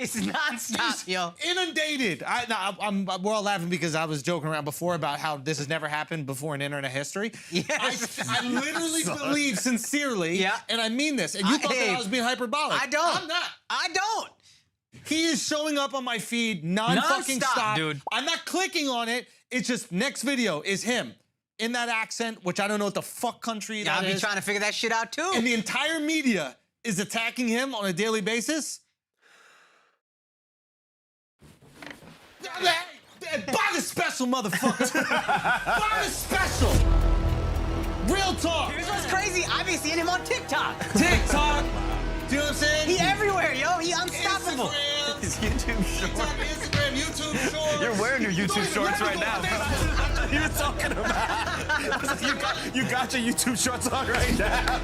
It's nonstop, yo. Inundated. We're all laughing because I was joking around before about how this has never happened before in internet history. Yes. I literally believe sincerely, and I mean this, and you thought that I was being hyperbolic. I don't. I'm not. I don't. He is showing up on my feed non-fucking-stop. Dude. I'm not clicking on it. It's just next video is him in that accent, which I don't know what the fuck country that is. I'll be trying to figure that shit out too. And the entire media is attacking him on a daily basis. Buy the special, motherfucker. Buy the special. Real talk. Here's what's crazy. I've been seeing him on TikTok. TikTok. Do you know what I'm saying? He everywhere, yo. He unstoppable. Instagram. His YouTube shorts. Instagram, YouTube shorts. You're wearing your YouTube shorts right now. You were talking about. You got your YouTube shorts on right now.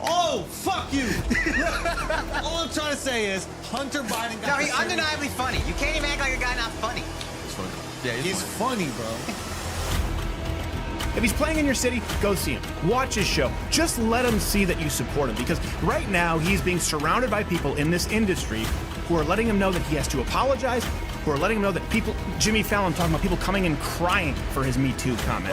Oh, fuck you. All I'm trying to say is Hunter Biden got. No, he's undeniably funny. You can't even act like a guy not funny. He's funny. Yeah, he's funny, bro. If he's playing in your city, go see him. Watch his show. Just let him see that you support him, because right now he's being surrounded by people in this industry who are letting him know that he has to apologize, who are letting him know that people, Jimmy Fallon talking about people coming and crying for his Me Too comment.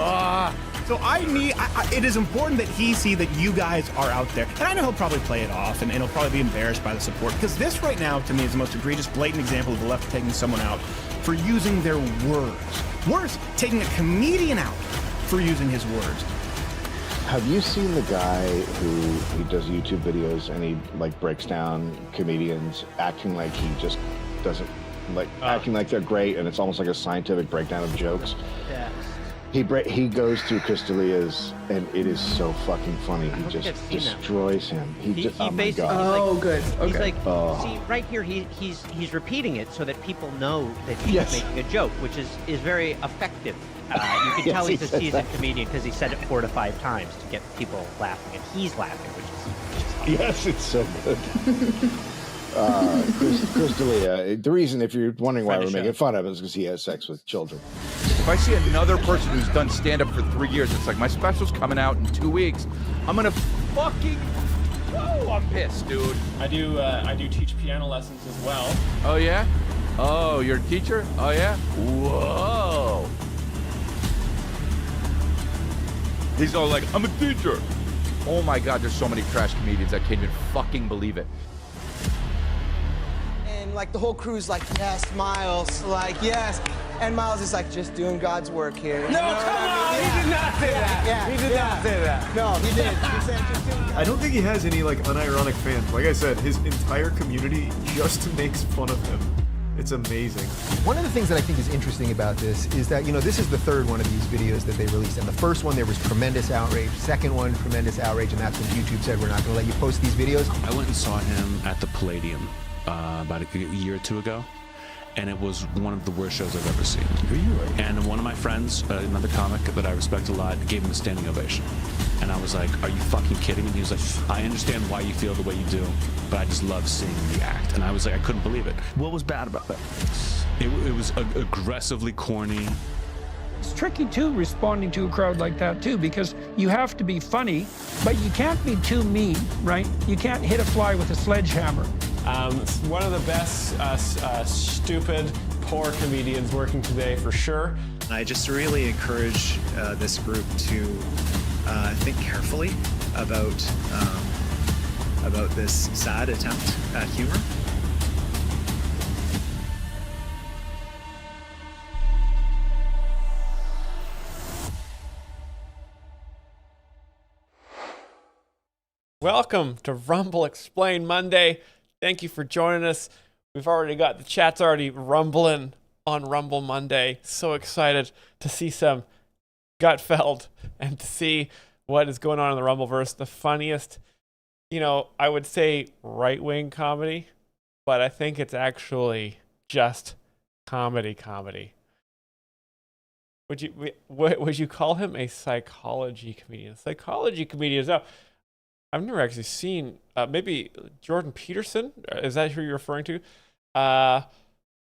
So it is important that he see that you guys are out there. And I know he'll probably play it off and he'll probably be embarrassed by the support, because this right now to me is the most egregious, blatant example of the left taking someone out for using their words. Worse, taking a comedian out for using his words. Have you seen the guy who does YouTube videos and he like breaks down comedians acting like he just doesn't acting like they're great, and it's almost like a scientific breakdown of jokes? Yeah. He goes through Chris D'Elia's, and it is so fucking funny. He just destroys him. He oh my God. Oh, good. Okay. He's like, see, right here, he's repeating it so that people know that he's making a joke, which is very effective. You can tell he's a seasoned comedian because he said it 4 to 5 times to get people laughing, and he's laughing, which is yes, it's so good. Chris D'Elia, the reason, if you're wondering why we're making fun of him, is because he has sex with children. If I see another person who's done stand-up for 3 years, it's like, my special's coming out in 2 weeks, I'm gonna fucking, I'm pissed, dude. I do teach piano lessons as well. Oh yeah? Oh, you're a teacher? Oh yeah? Whoa. He's all like, I'm a teacher. Oh my God, there's so many trash comedians, I can't even fucking believe it. And like the whole crew's like, yes, Myles, like, yes. And Myles is like, just doing God's work here. No, come on, he did not say that. He did not say that. No, he did. He said, just doing I don't think he has any like unironic fans. Like I said, his entire community just makes fun of him. It's amazing. One of the things that I think is interesting about this is that, you know, this is the third one of these videos that they released. And the first one, there was tremendous outrage. Second one, tremendous outrage. And that's when YouTube said, we're not going to let you post these videos. I went and saw him at the Palladium about a year or two ago. And it was one of the worst shows I've ever seen. Really? And one of my friends, another comic that I respect a lot, gave him a standing ovation. And I was like, are you fucking kidding me? And he was like, I understand why you feel the way you do, but I just love seeing the act. And I was like, I couldn't believe it. What was bad about that? It was aggressively corny. It's tricky too, responding to a crowd like that too, because you have to be funny, but you can't be too mean, right? You can't hit a fly with a sledgehammer. It's one of the best stupid, poor comedians working today, for sure. I just really encourage this group to think carefully about this sad attempt at humor. Welcome to Rumble Explain Monday. Thank you for joining us. We've already got the chat's already rumbling on Rumble Monday. So excited to see some Gutfeld and to see what is going on in the Rumbleverse. The funniest, I would say right-wing comedy, but I think it's actually just comedy. Would you call him a psychology comedian? Psychology comedians. Now, I've never actually seen, maybe Jordan Peterson. Is that who you're referring to?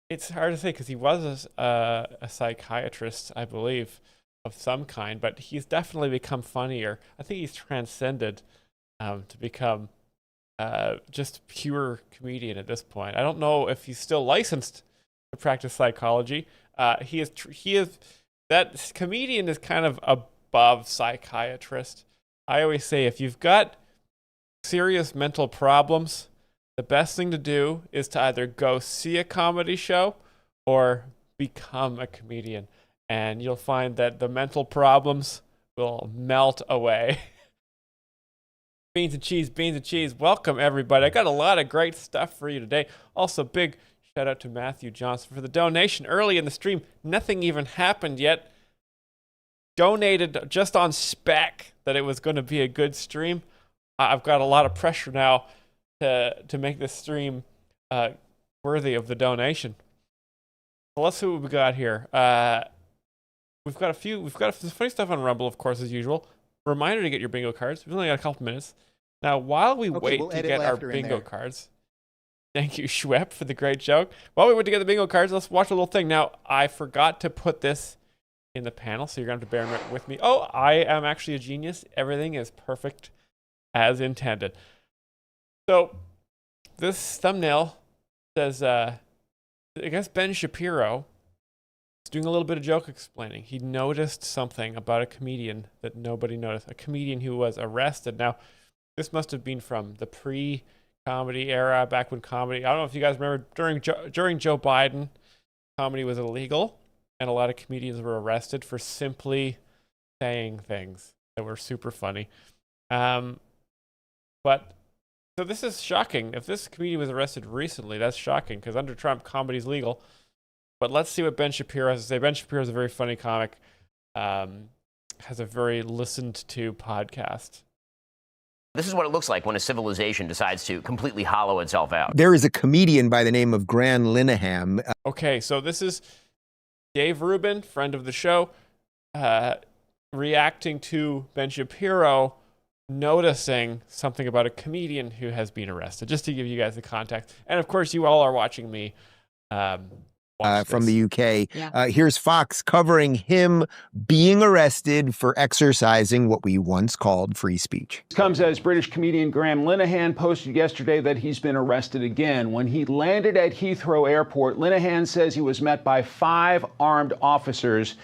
It's hard to say because he was a psychiatrist, I believe, of some kind, but he's definitely become funnier. I think he's transcended to become just pure comedian at this point. I don't know if he's still licensed to practice psychology. He is that comedian is kind of above psychiatrist. I always say if you've got serious mental problems, the best thing to do is to either go see a comedy show or become a comedian. And you'll find that the mental problems will melt away. Beans and cheese. Welcome, everybody. I got a lot of great stuff for you today. Also, big shout out to Matthew Johnson for the donation early in the stream. Nothing even happened yet. Donated just on spec that it was going to be a good stream. I've got a lot of pressure now to make this stream worthy of the donation. So let's see what we got here. We've got some funny stuff on Rumble, of course, as usual. Reminder to get your bingo cards. We've only got a couple minutes. Now, while we wait to get our bingo cards, thank you, Schwepp, for the great joke. While we wait to get the bingo cards, let's watch a little thing. Now, I forgot to put this in the panel, so you're going to have to bear with me. Oh, I am actually a genius. Everything is perfect as intended. So, this thumbnail says, I guess Ben Shapiro is doing a little bit of joke explaining. He noticed something about a comedian that nobody noticed. A comedian who was arrested. Now, this must have been from the pre-comedy era, back when comedy, I don't know if you guys remember, during Joe Biden, comedy was illegal, and a lot of comedians were arrested for simply saying things that were super funny. But, so this is shocking. If this comedian was arrested recently, that's shocking, because under Trump, comedy's legal. But let's see what Ben Shapiro has to say. Ben Shapiro is a very funny comic, has a very listened to podcast. This is what it looks like when a civilization decides to completely hollow itself out. There is a comedian by the name of Gran Linehan. Okay, so this is Dave Rubin, friend of the show, reacting to Ben Shapiro noticing something about a comedian who has been arrested, just to give you guys the context. And of course, you all are watching me from the UK. Yeah. Here's Fox covering him being arrested for exercising what we once called free speech. This comes as British comedian Graham Linehan posted yesterday that he's been arrested again. When he landed at Heathrow Airport, Linehan says he was met by 5 armed officers.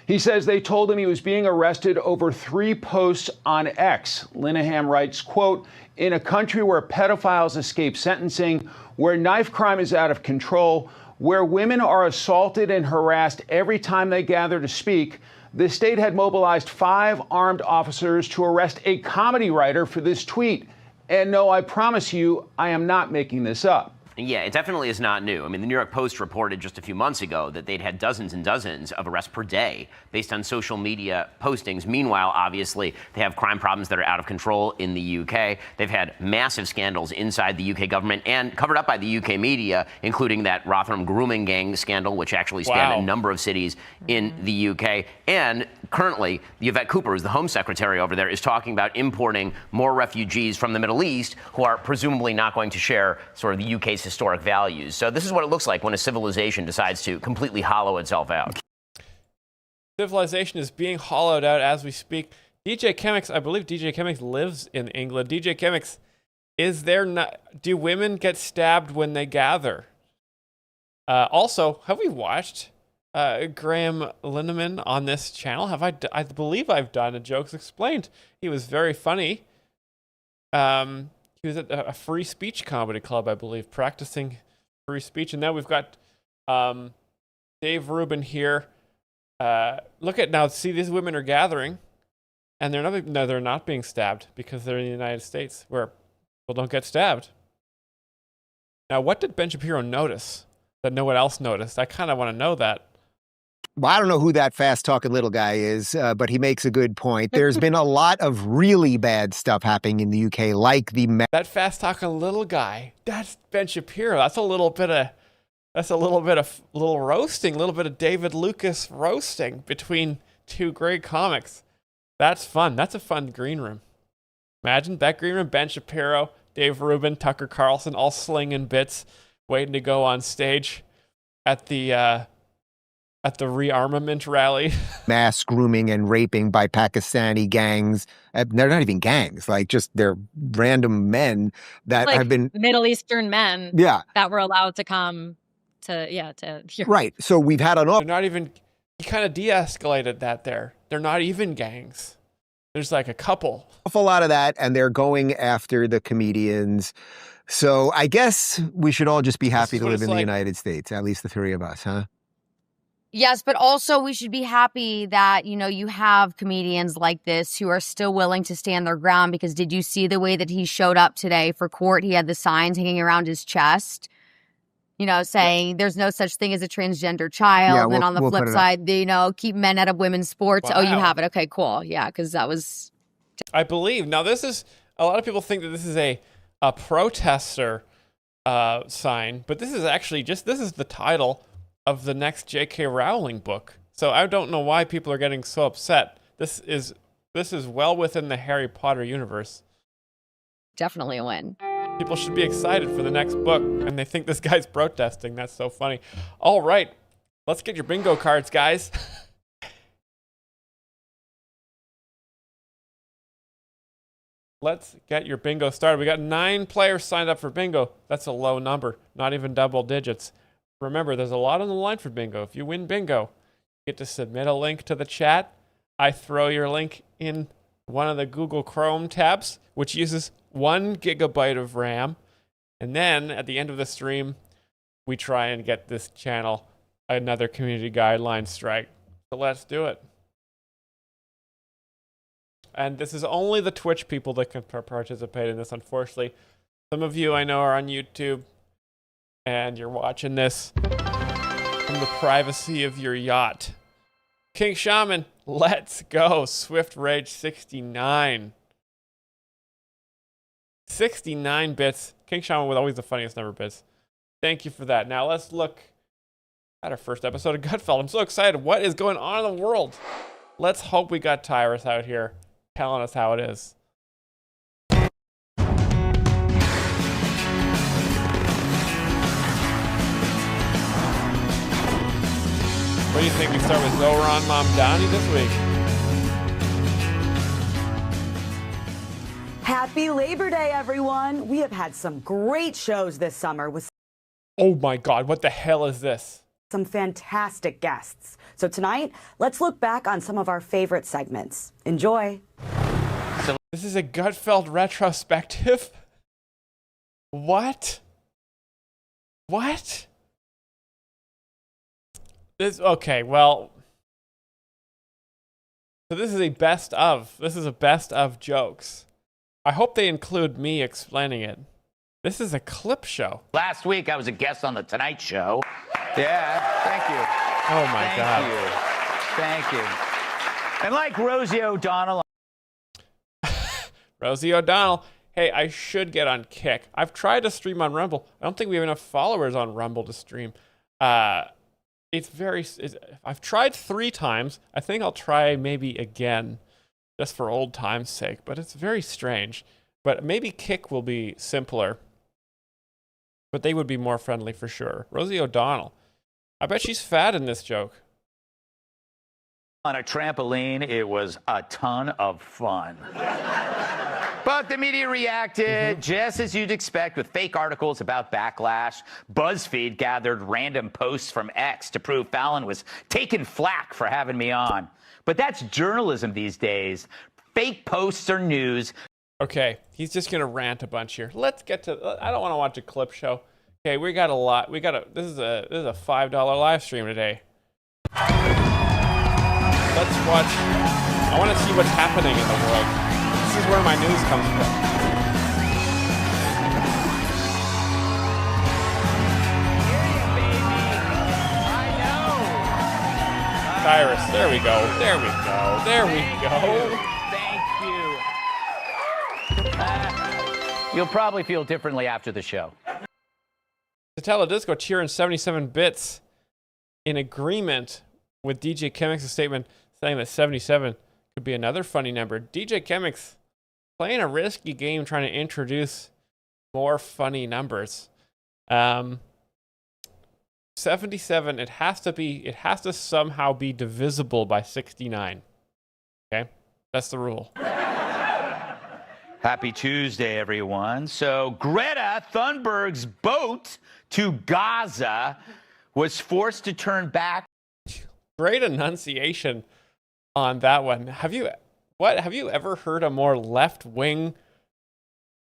He says they told him he was being arrested over 3 posts on X. Linehan writes, quote, "In a country where pedophiles escape sentencing, where knife crime is out of control, where women are assaulted and harassed every time they gather to speak, the state had mobilized 5 armed officers to arrest a comedy writer for this tweet. And no, I promise you, I am not making this up." Yeah, it definitely is not new. I mean, the New York Post reported just a few months ago that they'd had dozens and dozens of arrests per day based on social media postings. Meanwhile, obviously, they have crime problems that are out of control in the UK. They've had massive scandals inside the UK government and covered up by the UK media, including that Rotherham grooming gang scandal, which actually spanned a number of cities in the UK. And currently, Yvette Cooper, who's the Home Secretary over there, is talking about importing more refugees from the Middle East who are presumably not going to share sort of the UK's historic values. So this is what it looks like when a civilization decides to completely hollow itself out. Civilization is being hollowed out as we speak. DJ Chemix, I believe DJ Chemix lives in England. DJ Chemix, do women get stabbed when they gather? Also, have we watched Graham Linehan on this channel? I believe I've done a Jokes Explained. He was very funny. He was at a free speech comedy club, I believe, practicing free speech. And now we've got Dave Rubin here. Look at now. See, these women are gathering, and they're not being stabbed because they're in the United States, where people don't get stabbed. Now, what did Ben Shapiro notice that no one else noticed? I kind of want to know that. Well, I don't know who that fast-talking little guy is, but he makes a good point. There's been a lot of really bad stuff happening in the UK, like that fast-talking little guy. That's Ben Shapiro. That's a little bit of roasting, a little bit of David Lucas roasting between 2 great comics. That's fun. That's a fun green room. Imagine that green room: Ben Shapiro, Dave Rubin, Tucker Carlson, all slinging bits, waiting to go on stage at the at the rearmament rally. Mass grooming and raping by Pakistani gangs. They're not even gangs, like just they're random men that like have been Middle Eastern men that were allowed to come to here. Right. So we've had an They're not even, he kind of de-escalated that there. They're not even gangs. There's like a couple. awful lot of that, and they're going after the comedians. So I guess we should all just be happy to live in the United States, at least the three of us, huh? Yes, but also we should be happy that, you have comedians like this who are still willing to stand their ground, because did you see the way that he showed up today for court? He had the signs hanging around his chest, saying there's no such thing as a transgender child. Yeah, and then on the flip side, keep men out of women's sports. Wow. Oh, you have it. Okay, cool. Yeah, because that was... I believe. Now, this is, a lot of people think that this is a protester sign, but this is actually this is the title of the next J.K. Rowling book. So I don't know why people are getting so upset. This is well within the Harry Potter universe. Definitely a win. People should be excited for the next book, and they think this guy's protesting. That's so funny. All right, let's get your bingo cards, guys. Let's get your bingo started. We got 9 players signed up for bingo. That's a low number, not even double digits. Remember, there's a lot on the line for bingo. If you win bingo, you get to submit a link to the chat. I throw your link in one of the Google Chrome tabs, which uses 1 gigabyte of RAM. And then at the end of the stream, we try and get this channel another community guideline strike. So let's do it. And this is only the Twitch people that can participate in this, unfortunately. Some of you I know are on YouTube, and you're watching this from the privacy of your yacht. King Shaman, let's go. Swift Rage 69. 69 bits. King Shaman with always the funniest number of bits. Thank you for that. Now let's look at our first episode of Gutfeld. I'm so excited. What is going on in the world? Let's hope we got Tyrus out here telling us how it is. What do you think? We start with Zoran Mamdani this week. Happy Labor Day, everyone. We have had some great shows this summer with Oh my God, what the hell is this? some fantastic guests. So tonight, let's look back on some of our favorite segments. Enjoy. This is a Gutfeld retrospective? What? What? Okay, well. So this is a best of. This is a best of jokes. I hope they include me explaining it. This is a clip show. Last week, I was a guest on The Tonight Show. Yeah, thank you. Oh, my God. Thank you. And like Rosie O'Donnell. Rosie O'Donnell. Hey, I should get on Kick. I've tried to stream on Rumble. I don't think we have enough followers on Rumble to stream. I've tried 3 times. I think I'll try maybe again, just for old time's sake. But it's very strange. But maybe Kick will be simpler. But they would be more friendly for sure. Rosie O'Donnell. I bet she's fat in this joke. On a trampoline, it was a ton of fun. But the media reacted just as you'd expect, with fake articles about backlash. BuzzFeed gathered random posts from X to prove Fallon was taking flack for having me on. But that's journalism these days. Fake posts are news. Okay, he's just gonna rant a bunch here. Let's get to. I don't want to watch a clip show. Okay, we got a lot. This is a $5 live stream today. Let's watch. I want to see what's happening in the world. This is where my news comes from. Cyrus, there we go. There we go. There we go. You'll probably feel differently after the show. Disco cheering 77 bits in agreement with DJ Chemix' statement saying that 77 could be another funny number. DJ Chemix playing a risky game trying to introduce more funny numbers. 77, it has to somehow be divisible by 69. Okay? That's the rule. Happy Tuesday, everyone. So Greta Thunberg's boat to Gaza was forced to turn back. Great enunciation on that one. Have you ever heard a more left-wing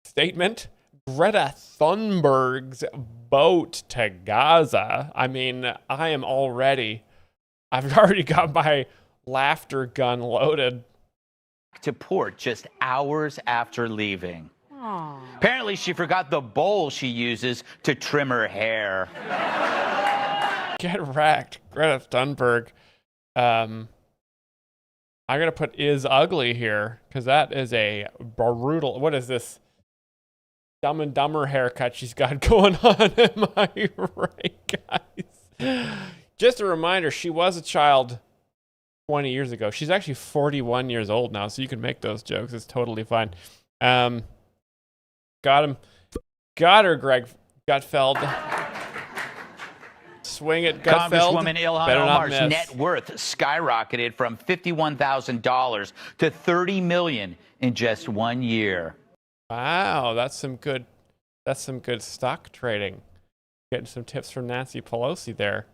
statement? Greta Thunberg's boat to Gaza. I mean, I've already got my laughter gun loaded. To port just hours after leaving. Apparently, she forgot the bowl she uses to trim her hair. Get wrecked, Greta Thunberg. I'm gonna put is ugly here because that is a brutal. What is this? Dumb and Dumber haircut she's got going on. Am I right, guys? Just a reminder, she was a child 20 years ago. She's actually 41 years old now, so you can make those jokes. It's totally fine. Got him. Got her, Greg Gutfeld. Swing it, Gutfeld. Congresswoman Ilhan Omar's net worth skyrocketed from $51,000 to $30 million in just 1 year. Wow, that's some good stock trading. Getting some tips from Nancy Pelosi there.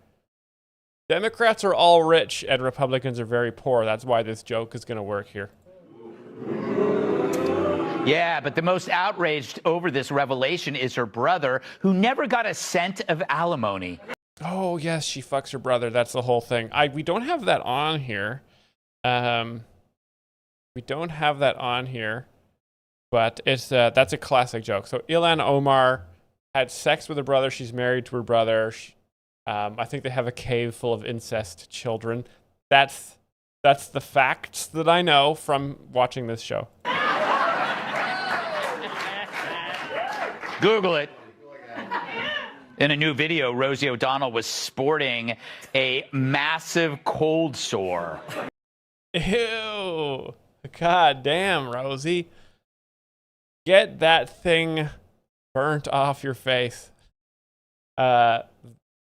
Democrats are all rich and Republicans are very poor. That's why this joke is going to work here. Yeah, but the most outraged over this revelation is her brother, who never got a cent of alimony. Oh, yes, she fucks her brother. That's the whole thing. We don't have that on here. We don't have that on here. But that's a classic joke. So Ilhan Omar had sex with her brother. She's married to her brother. I think they have a cave full of incest children. That's the facts that I know from watching this show. Google it. In a new video, Rosie O'Donnell was sporting a massive cold sore. Ew. God damn, Rosie. Get that thing burnt off your face.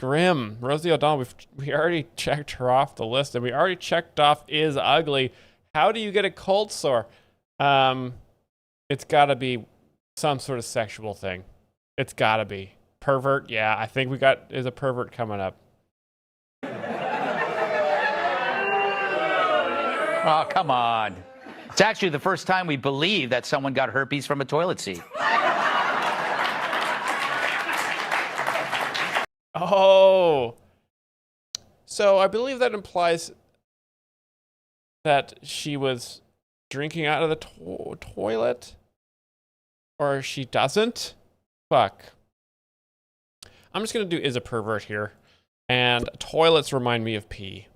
Grim. Rosie O'Donnell, we already checked her off the list, and we already checked off is ugly. How do you get a cold sore? It's got to be some sort of sexual thing. It's got to be. Pervert? Yeah, I think is a pervert coming up. Oh, come on. It's actually the first time we believe that someone got herpes from a toilet seat. Oh. So I believe that implies that she was drinking out of the toilet? Or she doesn't? Fuck. I'm just going to do is a pervert here. And toilets remind me of pee.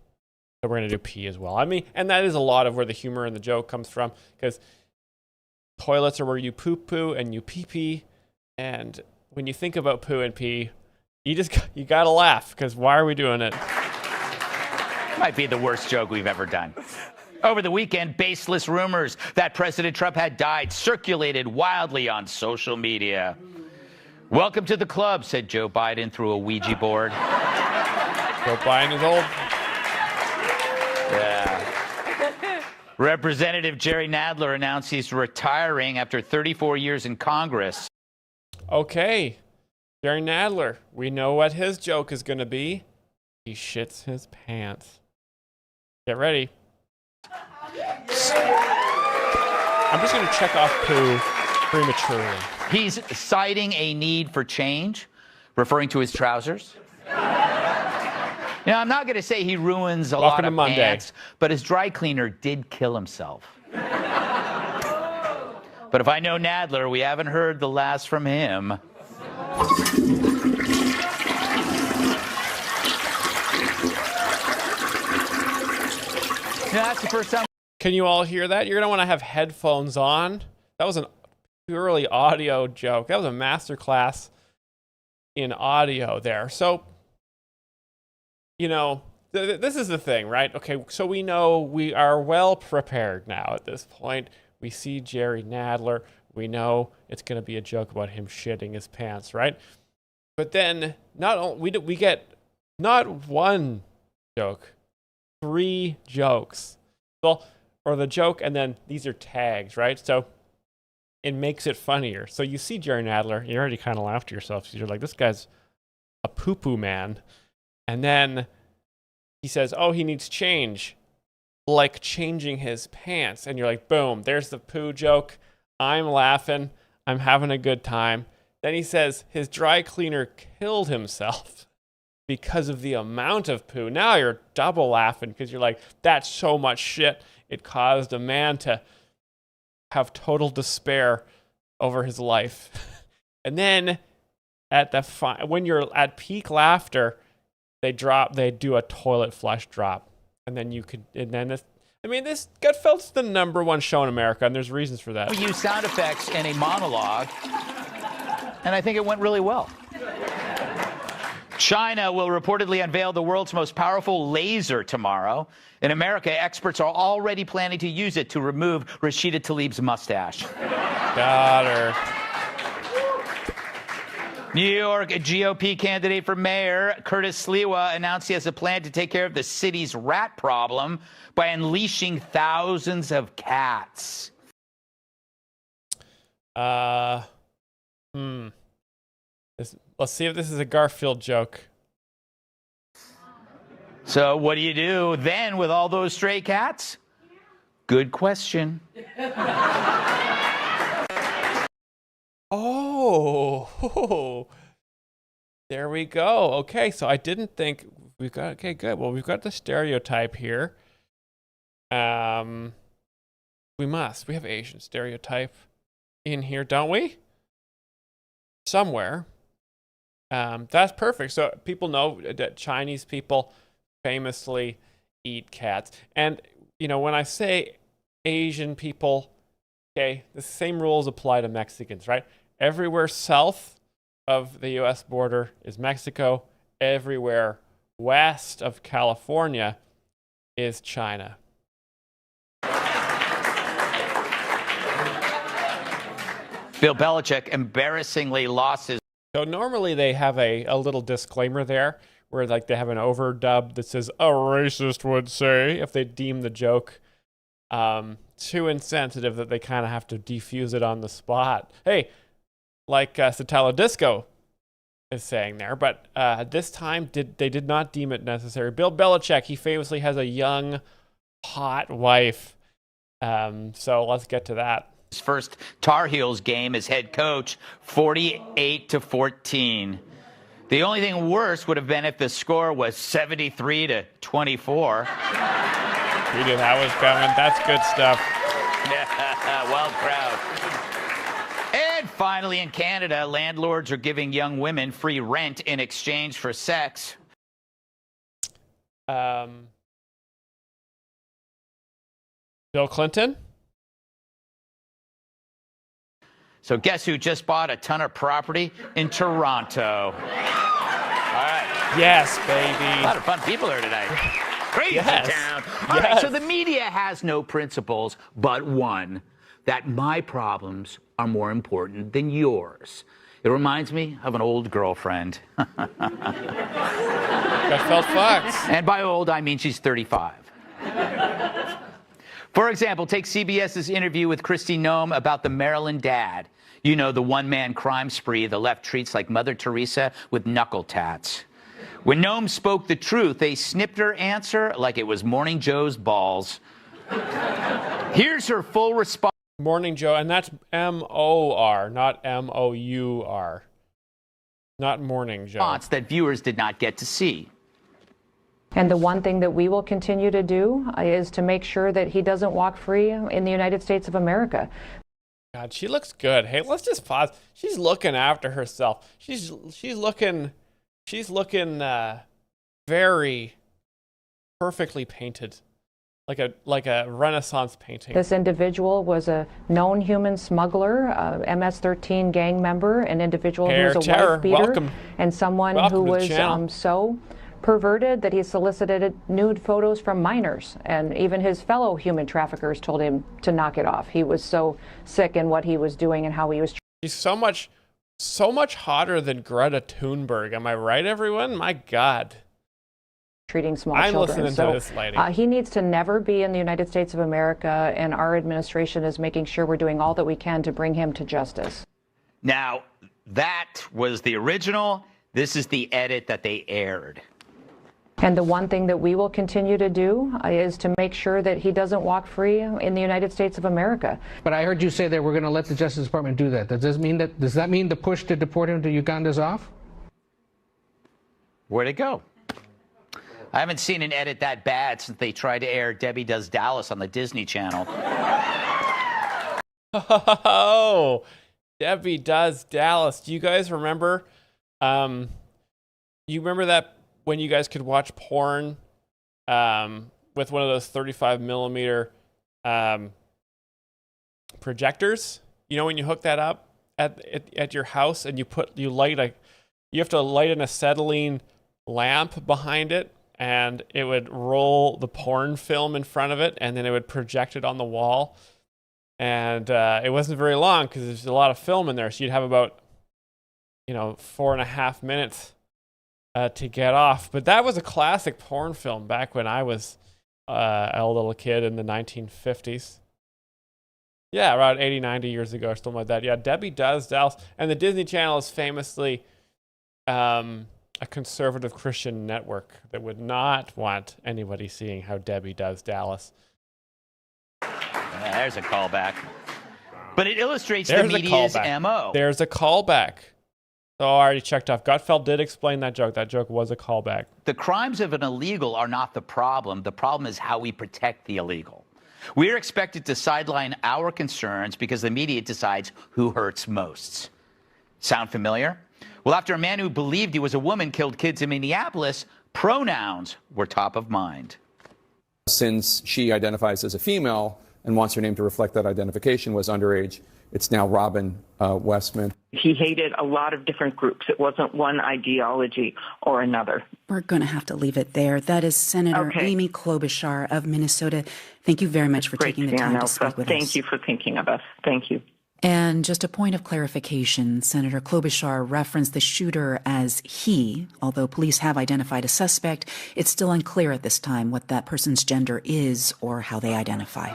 So we're going to do pee as well. I mean, and that is a lot of where the humor in the joke comes from. Because toilets are where you poo-poo and you pee-pee. And when you think about poo and pee, you got to laugh. Because why are we doing it? Might be the worst joke we've ever done. Over the weekend, baseless rumors that President Trump had died circulated wildly on social media. Welcome to the club, said Joe Biden through a Ouija board. Joe Biden is old. Yeah. Representative Jerry Nadler announced he's retiring after 34 years in Congress. Okay. Jerry Nadler, we know what his joke is going to be. He shits his pants. Get ready. I'm just going to check off poo prematurely. He's citing a need for change, referring to his trousers. I'm not going to say he ruins a lot of pants, but his dry cleaner did kill himself. But if I know Nadler, we haven't heard the last from him. That's the first time. Can you all hear that? You're going to want to have headphones on. That was an purely audio joke. That was a masterclass in audio there. So, this is the thing, right? Okay, so we know we are well prepared now at this point. We see Jerry Nadler. We know it's going to be a joke about him shitting his pants, right? But then not only we get Not one joke, 3 jokes. Well, or the joke, and then these are tags, right? So it makes it funnier. So you see Jerry Nadler, you already kind of laugh to yourself. You're like, this guy's a poo-poo man. And then he says, oh, he needs change, like changing his pants. And you're like, boom, there's the poo joke. I'm laughing. I'm having a good time. Then he says his dry cleaner killed himself because of the amount of poo. Now you're double laughing because you're like, that's so much shit. It caused a man to have total despair over his life. And then at the when you're at peak laughter, they do a toilet flush drop. And then this Gutfeld's the #1 show in America, and there's reasons for that. We used sound effects in a monologue, and I think it went really well. China will reportedly unveil the world's most powerful laser tomorrow. In America, experts are already planning to use it to remove Rashida Tlaib's mustache. Got her. New York GOP candidate for mayor Curtis Sliwa announced he has a plan to take care of the city's rat problem by unleashing thousands of cats. Let's see if this is a Garfield joke. So what do you do then with all those stray cats? Good question. Oh, there we go. Okay, so I didn't think we've got. Okay, good. Well, we've got the stereotype here. We have Asian stereotype in here, don't we? Somewhere. That's perfect. So people know that Chinese people famously eat cats. And, when I say Asian people, okay, the same rules apply to Mexicans, right? Everywhere south of the U.S. border is Mexico. Everywhere west of California is China. Bill Belichick embarrassingly lost his... So normally they have a little disclaimer there where they have an overdub that says, a racist would say, if they deem the joke too insensitive that they kind of have to defuse it on the spot. Hey, like Satella Disco is saying there, but this time they did not deem it necessary. Bill Belichick, he famously has a young, hot wife. So let's get to that. His first Tar Heels game as head coach, 48-14. The only thing worse would have been if the score was 73-24. We knew that was coming. That's good stuff. Wild crowd. And finally, in Canada, landlords are giving young women free rent in exchange for sex. Bill Clinton? So guess who just bought a ton of property in Toronto? All right. Yes, baby. A lot of fun people here tonight. Crazy town. All right, so the media has no principles but one, that my problems are more important than yours. It reminds me of an old girlfriend. Gutfeld Fox. And by old, I mean she's 35. For example, take CBS's interview with Kristi Noem about the Maryland dad. You know, the one-man crime spree the left treats like Mother Teresa with knuckle tats. When Noem spoke the truth, they snipped her answer like it was Morning Joe's balls. Here's her full response. Morning Joe, and that's M-O-R, not M-O-U-R. Not Morning Joe. That viewers did not get to see. And the one thing that we will continue to do is to make sure that he doesn't walk free in the United States of America. God, she looks good. Hey, let's just pause. She's looking after herself. She's looking very perfectly painted, like a Renaissance painting. This individual was a known human smuggler, a MS-13 gang member, an individual who was a wife beater, and someone who was so perverted that he solicited nude photos from minors, and even his fellow human traffickers told him to knock it off. He was so sick in what he was doing and how he was. She's so much hotter than Greta Thunberg. Am I right, everyone? My God. treating small I'm children. listening to this lady. He needs to never be in the United States of America, and our administration is making sure we're doing all that we can to bring him to justice. Now, that was the original. This is the edit that they aired. And the one thing that we will continue to do is to make sure that he doesn't walk free in the United States of America. But I heard you say that we're going to let the Justice Department do that. Does that mean the push to deport him to Uganda is off? Where'd it go? I haven't seen an edit that bad since they tried to air Debbie Does Dallas on the Disney Channel. Oh, Debbie Does Dallas. Do you guys remember? You remember that when you guys could watch porn with one of those 35 millimeter projectors? You know, when you hook that up at your house and you have to light an acetylene lamp behind it, and it would roll the porn film in front of it, and then it would project it on the wall. And it wasn't very long because there's a lot of film in there, so you'd have about 4.5 minutes to get off. But that was a classic porn film back when I was a little kid in the 1950s. Yeah, around 80, 90 years ago or something like that. Yeah, Debbie Does Dallas. And the Disney Channel is famously a conservative Christian network that would not want anybody seeing how Debbie Does Dallas. There's a callback. But it illustrates the media's MO. There's a callback. So I already checked off. Gutfeld did explain that joke. That joke was a callback. The crimes of an illegal are not the problem. The problem is how we protect the illegal. We are expected to sideline our concerns because the media decides who hurts most. Sound familiar? Well, after a man who believed he was a woman killed kids in Minneapolis, pronouns were top of mind. Since she identifies as a female and wants her name to reflect that identification, was underage, it's now Robin Westman. He hated a lot of different groups. It wasn't one ideology or another. We're going to have to leave it there. That is Senator Amy Klobuchar of Minnesota. Thank you very much for taking the time to speak with us. Thank you for thinking of us. Thank you. And just a point of clarification, Senator Klobuchar referenced the shooter as he. Although police have identified a suspect, it's still unclear at this time what that person's gender is or how they identify.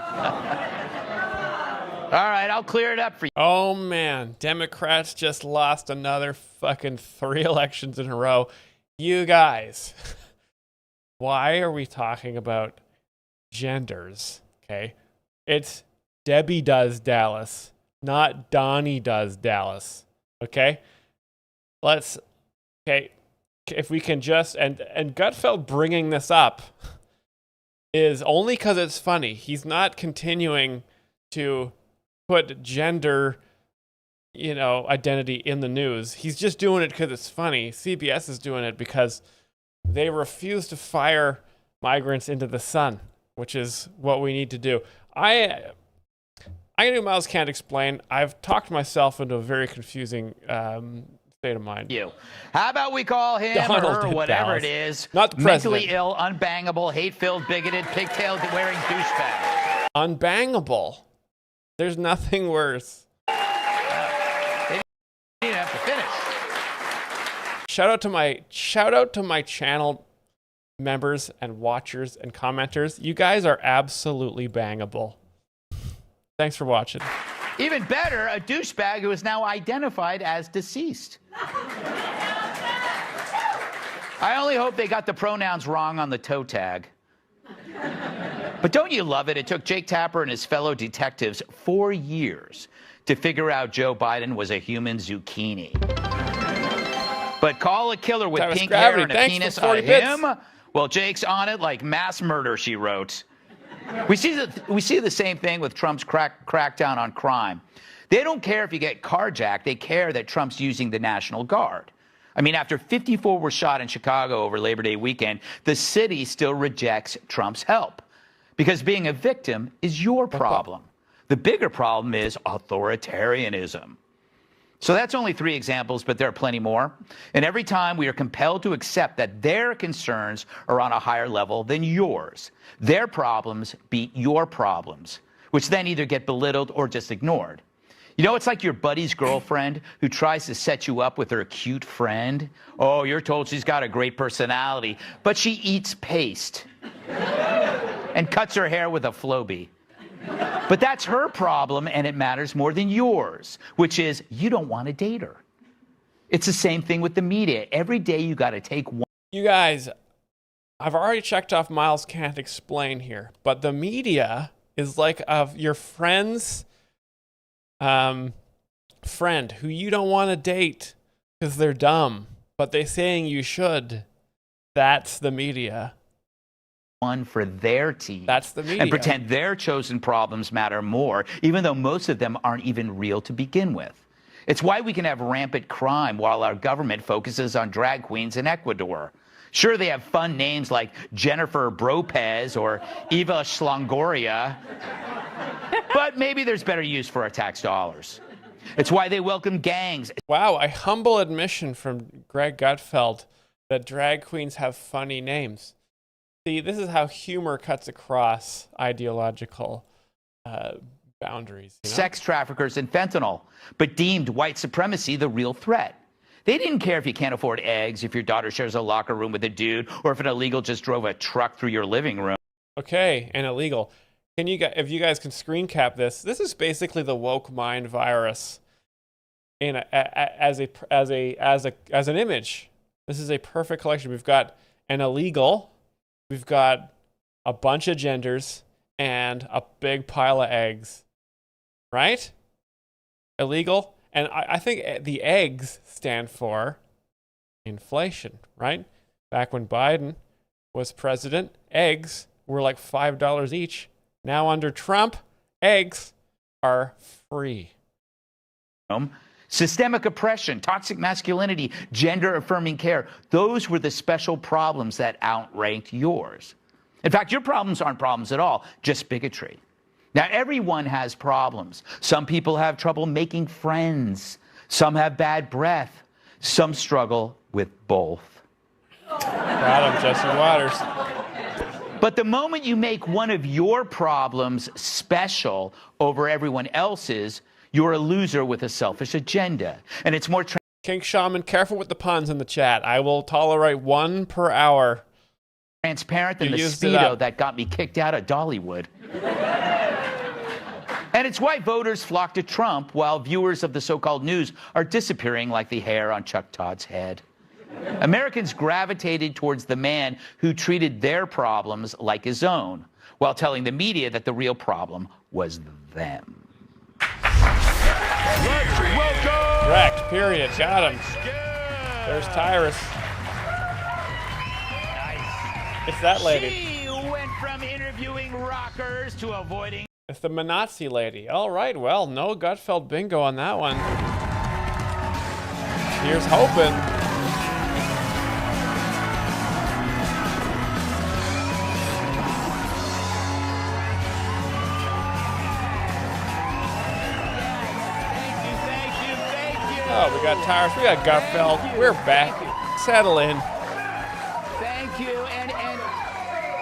All right, I'll clear it up for you. Oh, man. Democrats just lost another fucking 3 elections in a row. You guys, why are we talking about genders? Okay. It's Debbie Does Dallas, not Donnie Does Dallas. Okay. If we can just, and Gutfeld bringing this up is only because it's funny. He's not continuing to put gender, identity in the news. He's just doing it because it's funny. CBS is doing it because they refuse to fire migrants into the sun, which is what we need to do. I do Myles Can't Explain. I've talked myself into a very confusing state of mind. How about we call him or her, whatever it is, not the mentally ill, unbangable, hate-filled, bigoted, pigtail-wearing douchebag. Unbangable. There's nothing worse. They didn't have to finish. Shout out to my channel members and watchers and commenters. You guys are absolutely bangable. Thanks for watching. Even better, a douchebag who is now identified as deceased. I only hope they got the pronouns wrong on the toe tag. But don't you love it? It took Jake Tapper and his fellow detectives 4 years to figure out Joe Biden was a human zucchini. But call a killer with pink hair and a penis on him? Well, Jake's on it like mass murder, she wrote. We see the same thing with Trump's crackdown on crime. They don't care if you get carjacked. They care that Trump's using the National Guard. I mean, after 54 were shot in Chicago over Labor Day weekend, the city still rejects Trump's help because being a victim is your problem. The bigger problem is authoritarianism. So that's only 3 examples, but there are plenty more. And every time we are compelled to accept that their concerns are on a higher level than yours. Their problems beat your problems, which then either get belittled or just ignored. You know, it's like your buddy's girlfriend who tries to set you up with her cute friend. Oh, you're told she's got a great personality, but she eats paste and cuts her hair with a Flowbee. But that's her problem, and it matters more than yours, which is you don't want to date her. It's the same thing with the media. Every day you got to take one. You guys, I've already checked off Myles can't explain here, but the media is like of your friend's friend who you don't want to date because they're dumb, but they're saying you should. That's the media. One for their team. That's the media. And pretend their chosen problems matter more, even though most of them aren't even real to begin with. It's why we can have rampant crime while our government focuses on drag queens in Ecuador. Sure, they have fun names like Jennifer Bropez or Eva Slongoria, but maybe there's better use for our tax dollars. It's why they welcome gangs. Wow, a humble admission from Greg Gutfeld that drag queens have funny names. See, this is how humor cuts across ideological boundaries. You know? Sex traffickers and fentanyl, but deemed white supremacy the real threat. They didn't care if you can't afford eggs, if your daughter shares a locker room with a dude, or if an illegal just drove a truck through your living room. Okay, and illegal. Can you guys, if you guys can screen cap this is basically the woke mind virus in as an image. This is a perfect collection. We've got an illegal, we've got a bunch of genders, and a big pile of eggs. Right? Illegal. And I think the eggs stand for inflation, right? Back when Biden was president, eggs were like $5 each. Now under Trump, eggs are free. Systemic oppression, toxic masculinity, gender-affirming care. Those were the special problems that outranked yours. In fact, your problems aren't problems at all, just bigotry. Now, everyone has problems. Some people have trouble making friends. Some have bad breath. Some struggle with both. Proud of Jesse Waters. But the moment you make one of your problems special over everyone else's, you're a loser with a selfish agenda. And it's more... Kink Shaman, careful with the puns in the chat. I will tolerate 1 per hour. Transparent than the Speedo that got me kicked out of Dollywood. And it's why voters flock to Trump while viewers of the so-called news are disappearing like the hair on Chuck Todd's head. Americans gravitated towards the man who treated their problems like his own, while telling the media that the real problem was them. Welcome! Correct, period. Got him. There's Tyrus. Nice. It's that lady. She went from interviewing rockers to avoiding... It's the Manazi lady. All right, well, no Gutfeld bingo on that one. Here's hoping. Thank you. Oh, we got Tyrus, we got Gutfeld. We're back. Settle in. Thank you.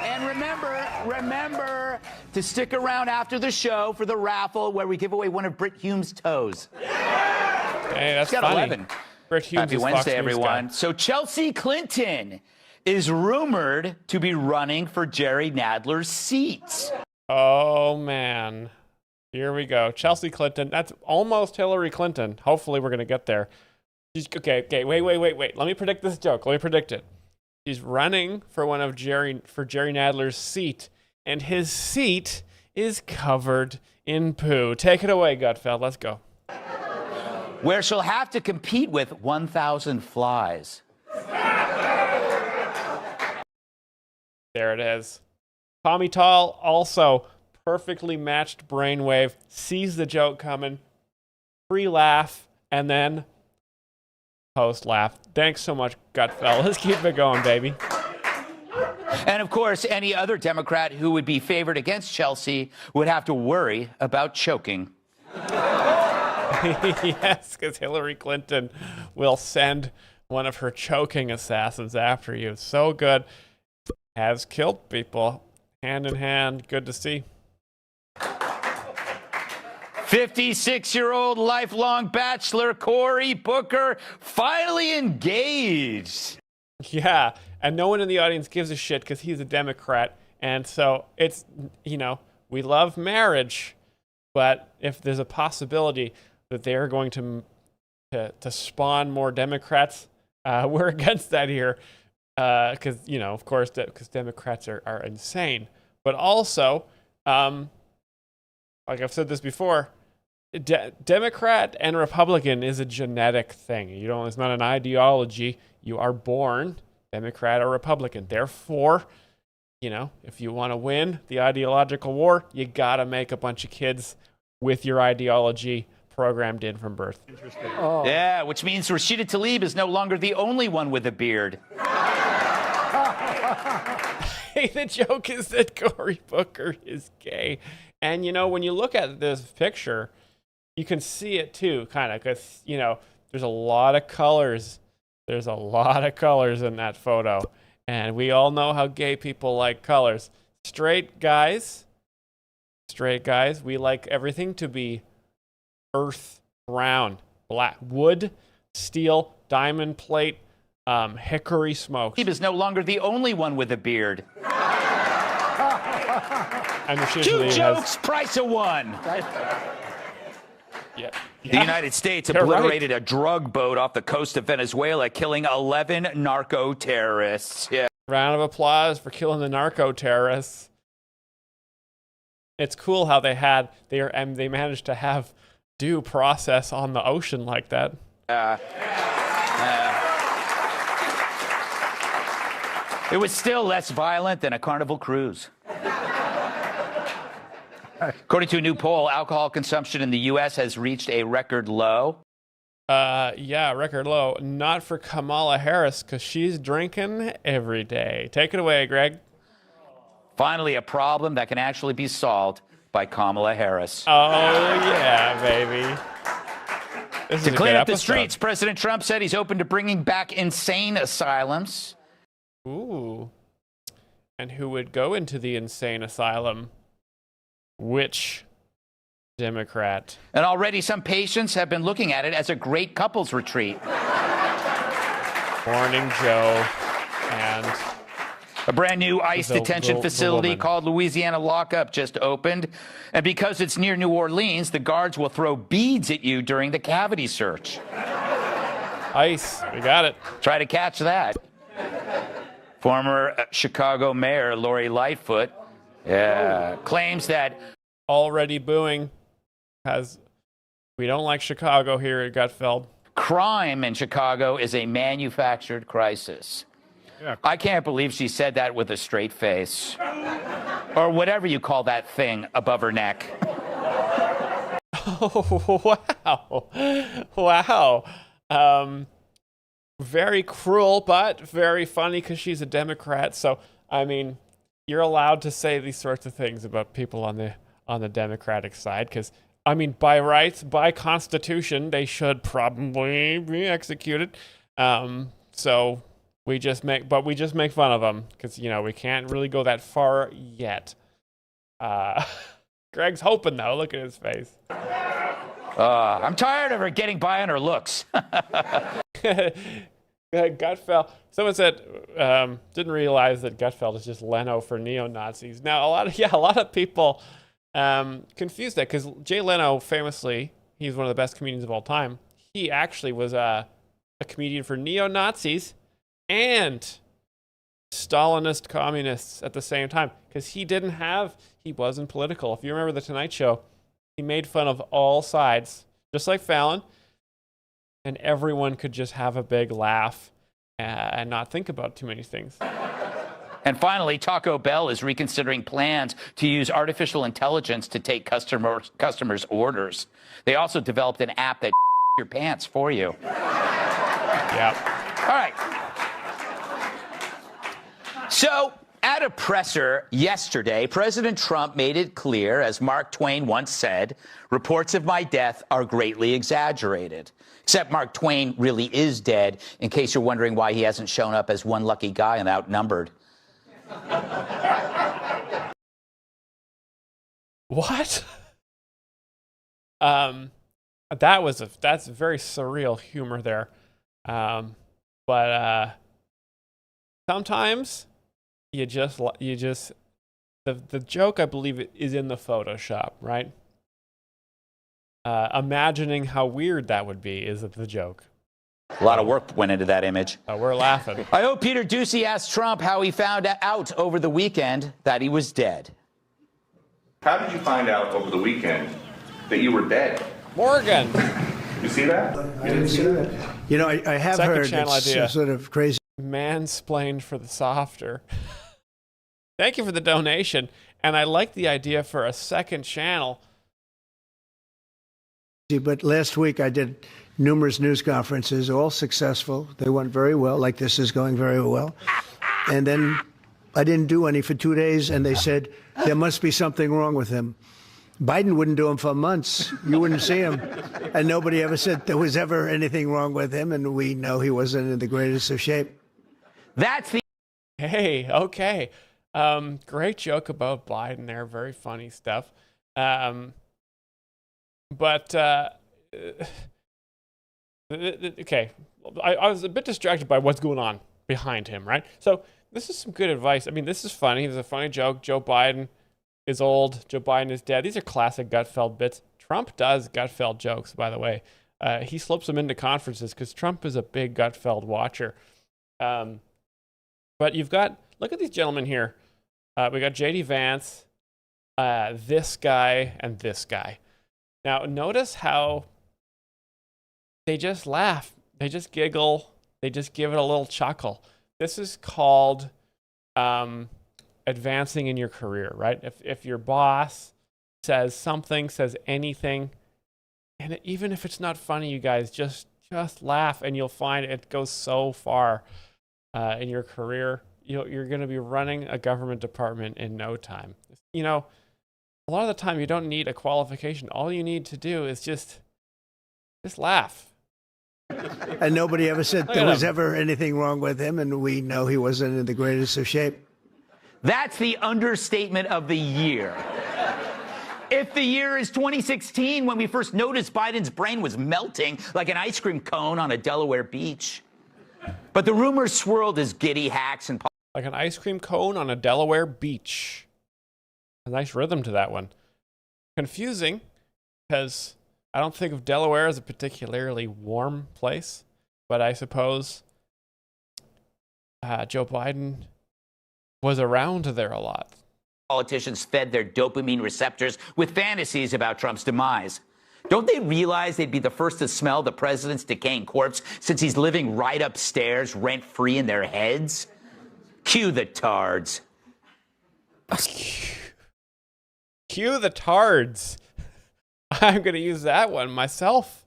And remember to stick around after the show for the raffle where we give away one of Britt Hume's toes. Hey, that's funny. 11. Britt Hume's Happy Wednesday, everyone. So Chelsea Clinton is rumored to be running for Jerry Nadler's seat. Oh, man. Here we go. Chelsea Clinton. That's almost Hillary Clinton. Hopefully we're going to get there. Okay, wait. Let me predict this joke. Let me predict it. She's running for Jerry Nadler's seat, and his seat is covered in poo. Take it away, Gutfeld. Let's go. Where she'll have to compete with 1,000 flies. There it is. Tommy Tall also perfectly matched brainwave, sees the joke coming, pre-laugh, and then post-laugh. Thanks so much, Gutfeld. Let's keep it going, baby. And, of course, any other Democrat who would be favored against Chelsea would have to worry about choking. Yes, because Hillary Clinton will send one of her choking assassins after you. So good. Has killed people. Hand in hand. Good to see. 56-year-old lifelong bachelor Cory Booker finally engaged. Yeah, and no one in the audience gives a shit because he's a Democrat. And so it's, you know, we love marriage, but if there's a possibility that they're going to spawn more Democrats, we're against that here. Because, you know, of course, because Democrats are insane. But also, like I've said this before, Democrat and Republican is a genetic thing. It's not an ideology. You are born Democrat or Republican. Therefore, you know, if you want to win the ideological war, you got to make a bunch of kids with your ideology programmed in from birth. Interesting. Oh. Yeah, which means Rashida Tlaib is no longer the only one with a beard. Hey, the joke is that Cory Booker is gay. And, you know, when you look at this picture, you can see it too, kind of, because, you know, there's a lot of colors. There's a lot of colors in that photo. And we all know how gay people like colors. Straight guys, we like everything to be earth brown, black, wood, steel, diamond plate, hickory smoke. He is no longer the only one with a beard. Two jokes, price of one. Yeah. The United States obliterated a drug boat off the coast of Venezuela, killing 11 narco-terrorists. Yeah. Round of applause for killing the narco-terrorists. It's cool how they managed to have due process on the ocean like that. It was still less violent than a Carnival cruise. According to a new poll, alcohol consumption in the U.S. has reached a record low. Yeah, record low. Not for Kamala Harris, because she's drinking every day. Take it away, Greg. Finally, a problem that can actually be solved by Kamala Harris. Oh, yeah, baby. To clean up the streets, President Trump said he's open to bringing back insane asylums. Ooh. And who would go into the insane asylum? Which Democrat? And already some patients have been looking at it as a great couples retreat. Morning, Joe. And a brand new ICE detention facility called Louisiana Lockup just opened. And because it's near New Orleans, the guards will throw beads at you during the cavity search. ICE, we got it. Try to catch that. Former Chicago Mayor Lori Lightfoot claims that already booing we don't like Chicago here at Gutfeld. Crime in Chicago is a manufactured crisis. Yeah. I can't believe she said that with a straight face. Or whatever you call that thing above her neck. Oh, wow. Wow. Very cruel, but very funny because she's a Democrat. So, I mean, you're allowed to say these sorts of things about people on the Democratic side because, I mean, by rights, by Constitution, they should probably be executed. So we just make fun of them because, you know, we can't really go that far yet. Greg's hoping, though. Look at his face. I'm tired of her getting by on her looks. Gutfeld. Someone said didn't realize that Gutfeld is just Leno for neo-Nazis. Now, a lot of people confuse that because Jay Leno, famously, he's one of the best comedians of all time. He actually was a comedian for neo-Nazis and Stalinist communists at the same time because he wasn't political. If you remember The Tonight Show, he made fun of all sides, just like Fallon, and everyone could just have a big laugh and not think about too many things. And finally, Taco Bell is reconsidering plans to use artificial intelligence to take customers' orders. They also developed an app that your pants for you. Yep. All right. So, at a presser yesterday, President Trump made it clear, as Mark Twain once said, reports of my death are greatly exaggerated. Except Mark Twain really is dead, in case you're wondering why he hasn't shown up as one lucky guy and outnumbered. What? That's very surreal humor there. But sometimes you just the joke, I believe, is in the Photoshop, right? Imagining how weird that would be is the joke. A lot of work went into that image. We're laughing. I hope Peter Doocy asked Trump how he found out over the weekend that he was dead. How did you find out over the weekend that you were dead? Morgan. You see that? I didn't see that. You know, I have Second heard channel it's idea. sort of crazy. Mansplained for the softer. Thank you for the donation. And I like the idea for a second channel. But last week I did numerous news conferences, all successful. They went very well, like this is going very well. And then I didn't do any for 2 days, and they said there must be something wrong with him. Biden wouldn't do them for months. You wouldn't see him. And nobody ever said there was ever anything wrong with him, and we know he wasn't in the greatest of shape. That's the... Hey, okay. Great joke about Biden there. Very funny stuff. But okay, I was a bit distracted by what's going on behind him, right? So this is some good advice. I mean, this is funny. It's a funny joke. Joe Biden is old. Joe Biden is dead. These are classic Gutfeld bits. Trump does Gutfeld jokes, by the way. He slips them into conferences because Trump is a big Gutfeld watcher. But you've got, look at these gentlemen here. We got J.D. Vance, this guy, and this guy. Now, notice how they just laugh. They just giggle. They just give it a little chuckle. This is called advancing in your career, right? If your boss says something, says anything, and even if it's not funny, you guys just laugh, and you'll find it goes so far in your career. You're going to be running a government department in no time. You know, a lot of the time you don't need a qualification. All you need to do is just laugh. And nobody ever said there was ever anything wrong with him, and we know he wasn't in the greatest of shape. That's the understatement of the year. If the year is 2016, when we first noticed Biden's brain was melting like an ice cream cone on a Delaware beach. But the rumors swirled as giddy hacks and... Like an ice cream cone on a Delaware beach. A nice rhythm to that one. Confusing, because I don't think of Delaware as a particularly warm place, but I suppose Joe Biden was around there a lot. Politicians fed their dopamine receptors with fantasies about Trump's demise. Don't they realize they'd be the first to smell the president's decaying corpse since he's living right upstairs, rent-free in their heads? Cue the tards. Cue the tards. I'm going to use that one myself.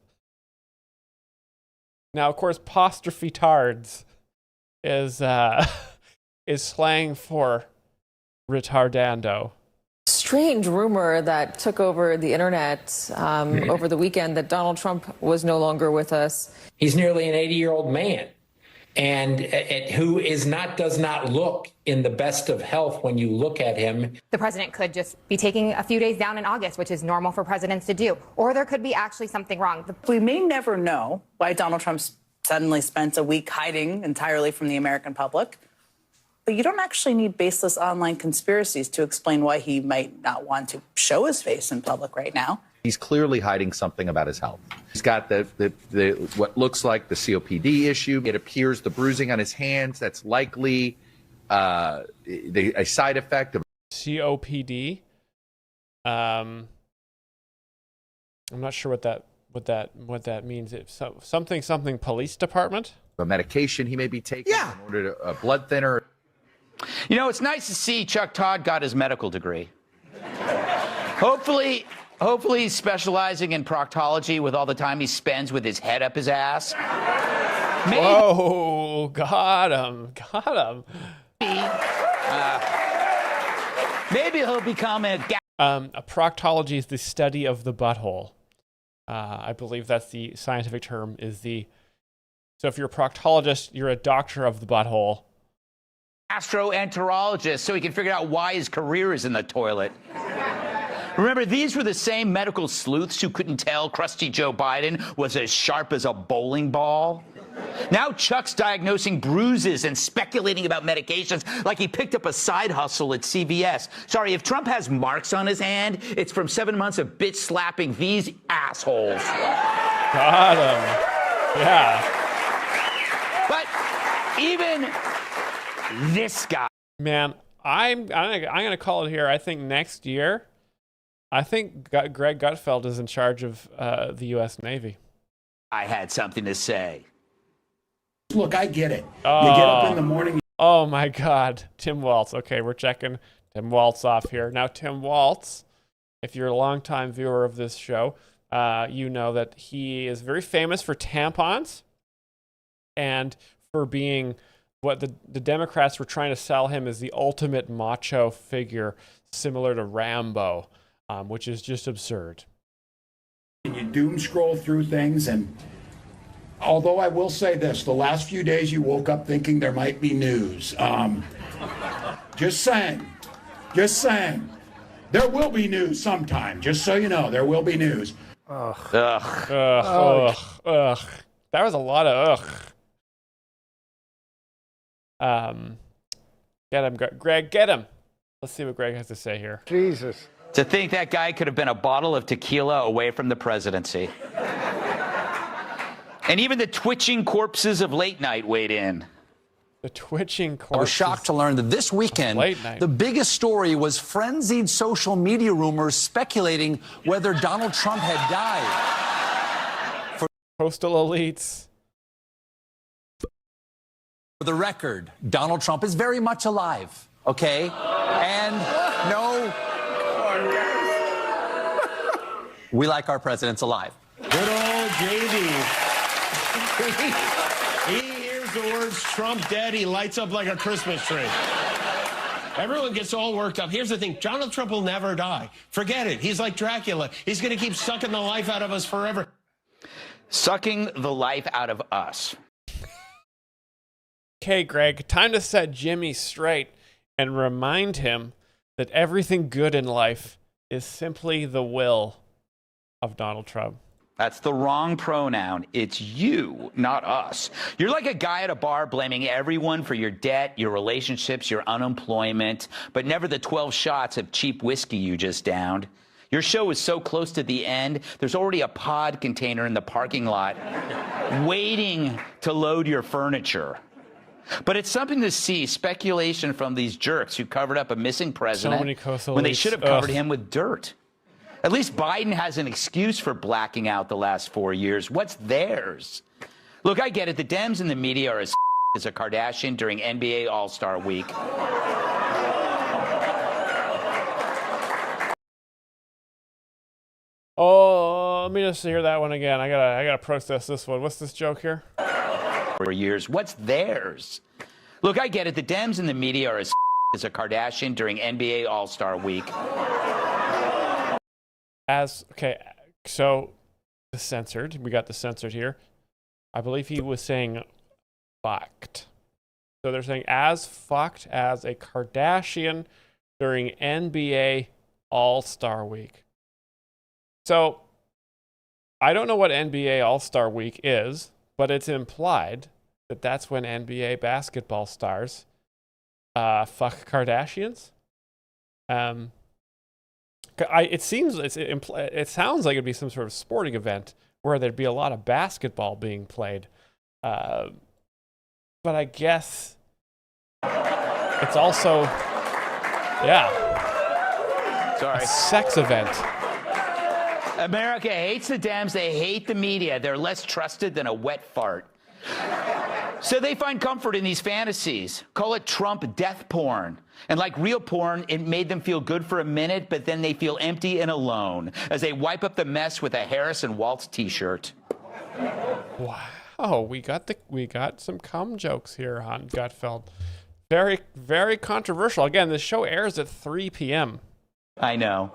Now, of course, apostrophe tards is slang for retardando. Strange rumor that took over the internet over the weekend that Donald Trump was no longer with us. He's nearly an 80-year-old man, and who does not look in the best of health when you look at him. The president could just be taking a few days down in August, which is normal for presidents to do, or there could be actually something wrong. We may never know why Donald Trump suddenly spent a week hiding entirely from the American public. But you don't actually need baseless online conspiracies to explain why he might not want to show his face in public right now. He's clearly hiding something about his health. He's got the what looks like the COPD issue. It appears the bruising on his hands. That's likely a side effect of COPD. I'm not sure what that means. It's something police department. A medication he may be taking in order to a blood thinner. You know, it's nice to see Chuck Todd got his medical degree. Hopefully he's specializing in proctology with all the time he spends with his head up his ass. Maybe, whoa, got him. Maybe he'll become a proctology is the study of the butthole. I believe that's the scientific term. So if you're a proctologist, you're a doctor of the butthole. Gastroenterologist, so he can figure out why his career is in the toilet. Remember, these were the same medical sleuths who couldn't tell crusty Joe Biden was as sharp as a bowling ball. Now Chuck's diagnosing bruises and speculating about medications like he picked up a side hustle at CVS. Sorry, if Trump has marks on his hand, it's from 7 months of bitch slapping these assholes. Got him. Yeah. But even this guy. Man, I'm gonna call it here. I think next year, I think Greg Gutfeld is in charge of the U.S. Navy. I had something to say. Look, I get it. You get up in the morning. Oh my God, Tim Waltz. Okay, we're checking Tim Waltz off here. Now, Tim Waltz, if you're a longtime viewer of this show, you know that he is very famous for tampons and for being what the Democrats were trying to sell him as the ultimate macho figure, similar to Rambo, which is just absurd. And you doom scroll through things, and although I will say this, the last few days you woke up thinking there might be news. Just saying. There will be news sometime, just so you know, there will be news. Ugh. That was a lot of ugh. Get him, Greg, get him. Let's see what Greg has to say here. Jesus. To think that guy could have been a bottle of tequila away from the presidency. And even the twitching corpses of late night weighed in. The twitching corpses. I was shocked to learn that this weekend, the biggest story was frenzied social media rumors speculating whether Donald Trump had died. For Postal elites. For the record, Donald Trump is very much alive, okay? And no, we like our presidents alive. Good old JD. He hears the words Trump dead, he lights up like a Christmas tree. Everyone gets all worked up. Here's the thing, Donald Trump will never die. Forget it. He's like Dracula. He's going to keep sucking the life out of us forever. Sucking the life out of us. Okay, Greg, time to set Jimmy straight and remind him that everything good in life is simply the will of Donald Trump. That's the wrong pronoun. It's you, not us. You're like a guy at a bar blaming everyone for your debt, your relationships, your unemployment, but never the 12 shots of cheap whiskey you just downed. Your show is so close to the end, there's already a pod container in the parking lot waiting to load your furniture. But it's something to see speculation from these jerks who covered up a missing president when they should have covered him with dirt. At least Biden has an excuse for blacking out the last 4 years. What's theirs? Look, I get it. The Dems and the media are as as a Kardashian during NBA All-Star Week. Oh, let me just hear that one again. I gotta process this one. What's this joke here? For years, what's theirs? Look, I get it. The Dems and the media are as a Kardashian during NBA All-Star Week. Okay, so the censored. We got the censored here. I believe he was saying fucked. So they're saying as fucked as a Kardashian during NBA All-Star Week. So I don't know what NBA All-Star Week is, but it's implied that that's when NBA basketball stars fuck Kardashians. It sounds like it'd be some sort of sporting event where there'd be a lot of basketball being played. But I guess it's also, a sex event. America hates the Dems. They hate the media. They're less trusted than a wet fart. So they find comfort in these fantasies. Call it Trump death porn. And like real porn, it made them feel good for a minute, but then they feel empty and alone as they wipe up the mess with a Harrison Waltz t-shirt. Wow, we got some cum jokes here on Gutfeld. Very, very controversial. Again, this show airs at 3 p.m. I know.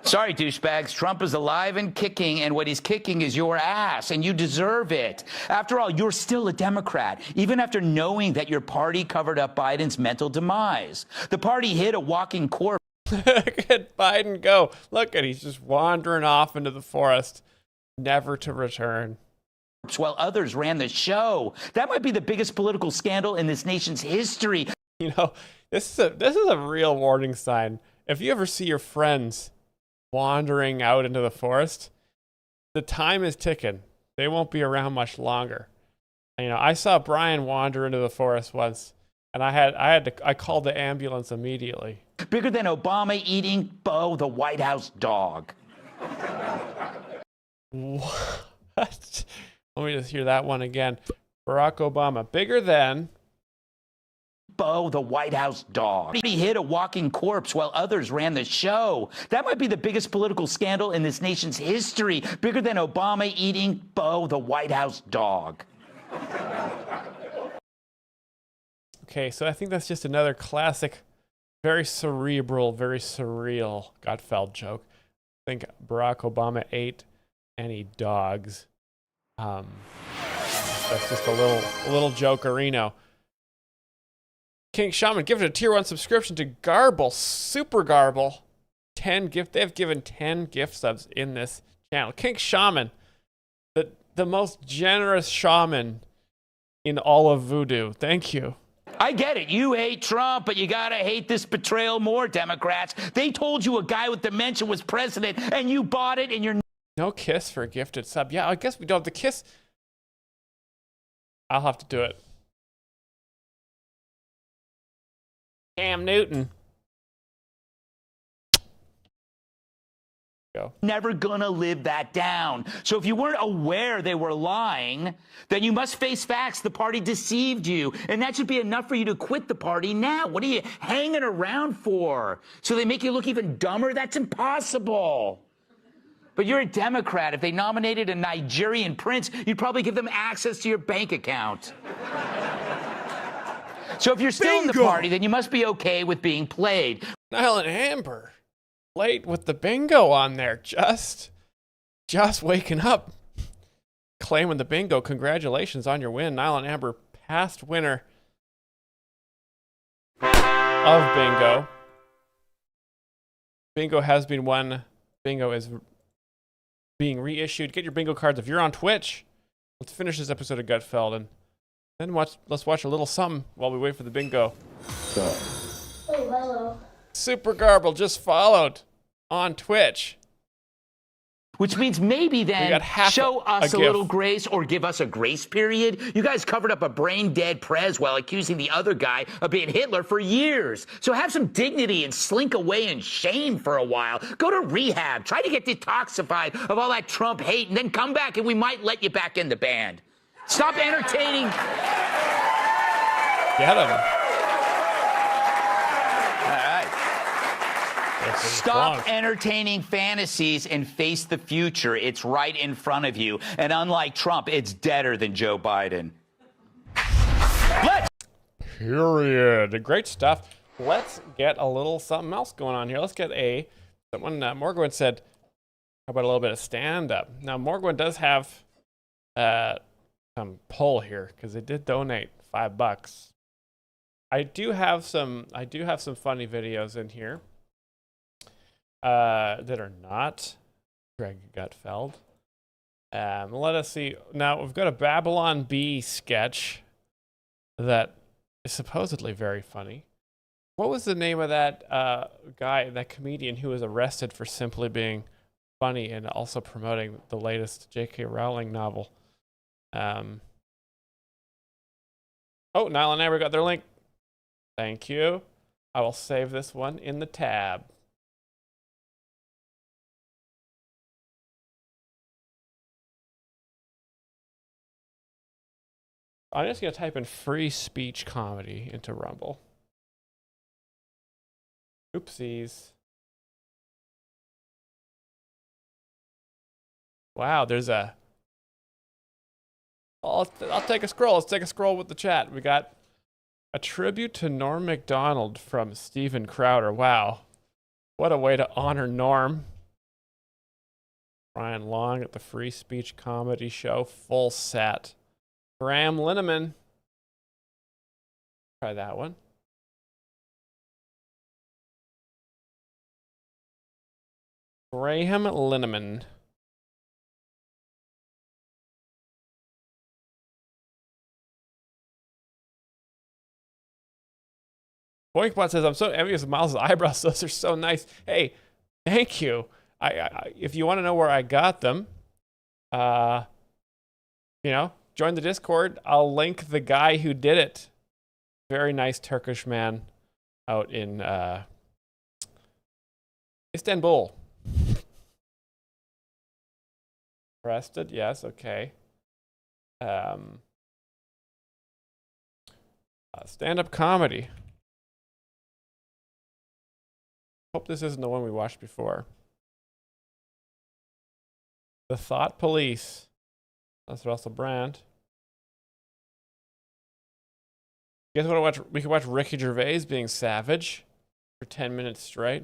Sorry, douchebags. Trump is alive and kicking, and what he's kicking is your ass, and you deserve it. After all, you're still a Democrat, even after knowing that your party covered up Biden's mental demise. The party hid a walking corpse. Look at Biden go. Look at, he's just wandering off into the forest, never to return. While others ran the show. That might be the biggest political scandal in this nation's history. You know, this is a real warning sign. If you ever see your friends wandering out into the forest, the time is ticking. They won't be around much longer. You know, I saw Brian wander into the forest once, and I called the ambulance immediately. Bigger than Obama eating Bo the White House dog. What? Let me just hear that one again. Barack Obama, bigger than Bo the White House dog. He hit a walking corpse while others ran the show. That might be the biggest political scandal in this nation's history. Bigger than Obama eating Bo the White House dog. Okay, so I think that's just another classic, very cerebral, very surreal Gutfeld joke. I think Barack Obama ate any dogs. That's just a little jokerino. King Shaman gifted a tier 1 subscription to Garble, Super Garble. They've given 10 gift subs in this channel. King Shaman, the most generous shaman in all of voodoo. Thank you. I get it. You hate Trump, but you gotta hate this betrayal more, Democrats. They told you a guy with dementia was president, and you bought it, and you're... No kiss for a gifted sub. Yeah, I guess we don't have the kiss. I'll have to do it. Cam Newton. Go. Never gonna live that down. So if you weren't aware they were lying, then you must face facts. The party deceived you. And that should be enough for you to quit the party now. What are you hanging around for? So they make you look even dumber? That's impossible. But you're a Democrat. If they nominated a Nigerian prince, you'd probably give them access to your bank account. So if you're still in the party, then you must be okay with being played. Niall and Amber, late with the bingo on there. Just waking up, claiming the bingo. Congratulations on your win, Niall and Amber, past winner of bingo. Bingo has been won. Bingo is being reissued. Get your bingo cards if you're on Twitch. Let's finish this episode of Gutfeld and then let's watch a little something while we wait for the bingo. Oh, hello. Super Garble just followed on Twitch. Which means maybe then show us a little grace or give us a grace period. You guys covered up a brain-dead Prez while accusing the other guy of being Hitler for years. So have some dignity and slink away in shame for a while. Go to rehab. Try to get detoxified of all that Trump hate and then come back and we might let you back in the band. Stop entertaining. Get him. Stop entertaining fantasies and face the future. It's right in front of you. And unlike Trump, it's deader than Joe Biden. Period. Great stuff. Let's get a little something else going on here. Let's get someone, Morgwin said, how about a little bit of stand-up? Now, Morgwin does have some pull here because they did donate $5. I do have some funny videos in here. That are not Greg Gutfeld. Let us see. Now, we've got a Babylon Bee sketch that is supposedly very funny. What was the name of that guy, that comedian who was arrested for simply being funny and also promoting the latest J.K. Rowling novel? Oh, Niall and Amber got their link. Thank you. I will save this one in the tab. I'm just going to type in free speech comedy into Rumble. Oopsies. Wow, there's a... I'll take a scroll. Let's take a scroll with the chat. We got a tribute to Norm Macdonald from Steven Crowder. Wow. What a way to honor Norm. Brian Long at the Free Speech Comedy Show. Full set. Graham Linneman. Try that one. Graham Linneman. Boinkbot says, I'm so envious of Miles' eyebrows. Those are so nice. Hey, thank you. I if you want to know where I got them, you know, join the Discord. I'll link the guy who did it. Very nice Turkish man out in Istanbul. Arrested? Yes, okay. Stand-up comedy. Hope this isn't the one we watched before. The Thought Police. That's Russell Brand. You guys want to watch? We could watch Ricky Gervais being savage for 10 minutes straight.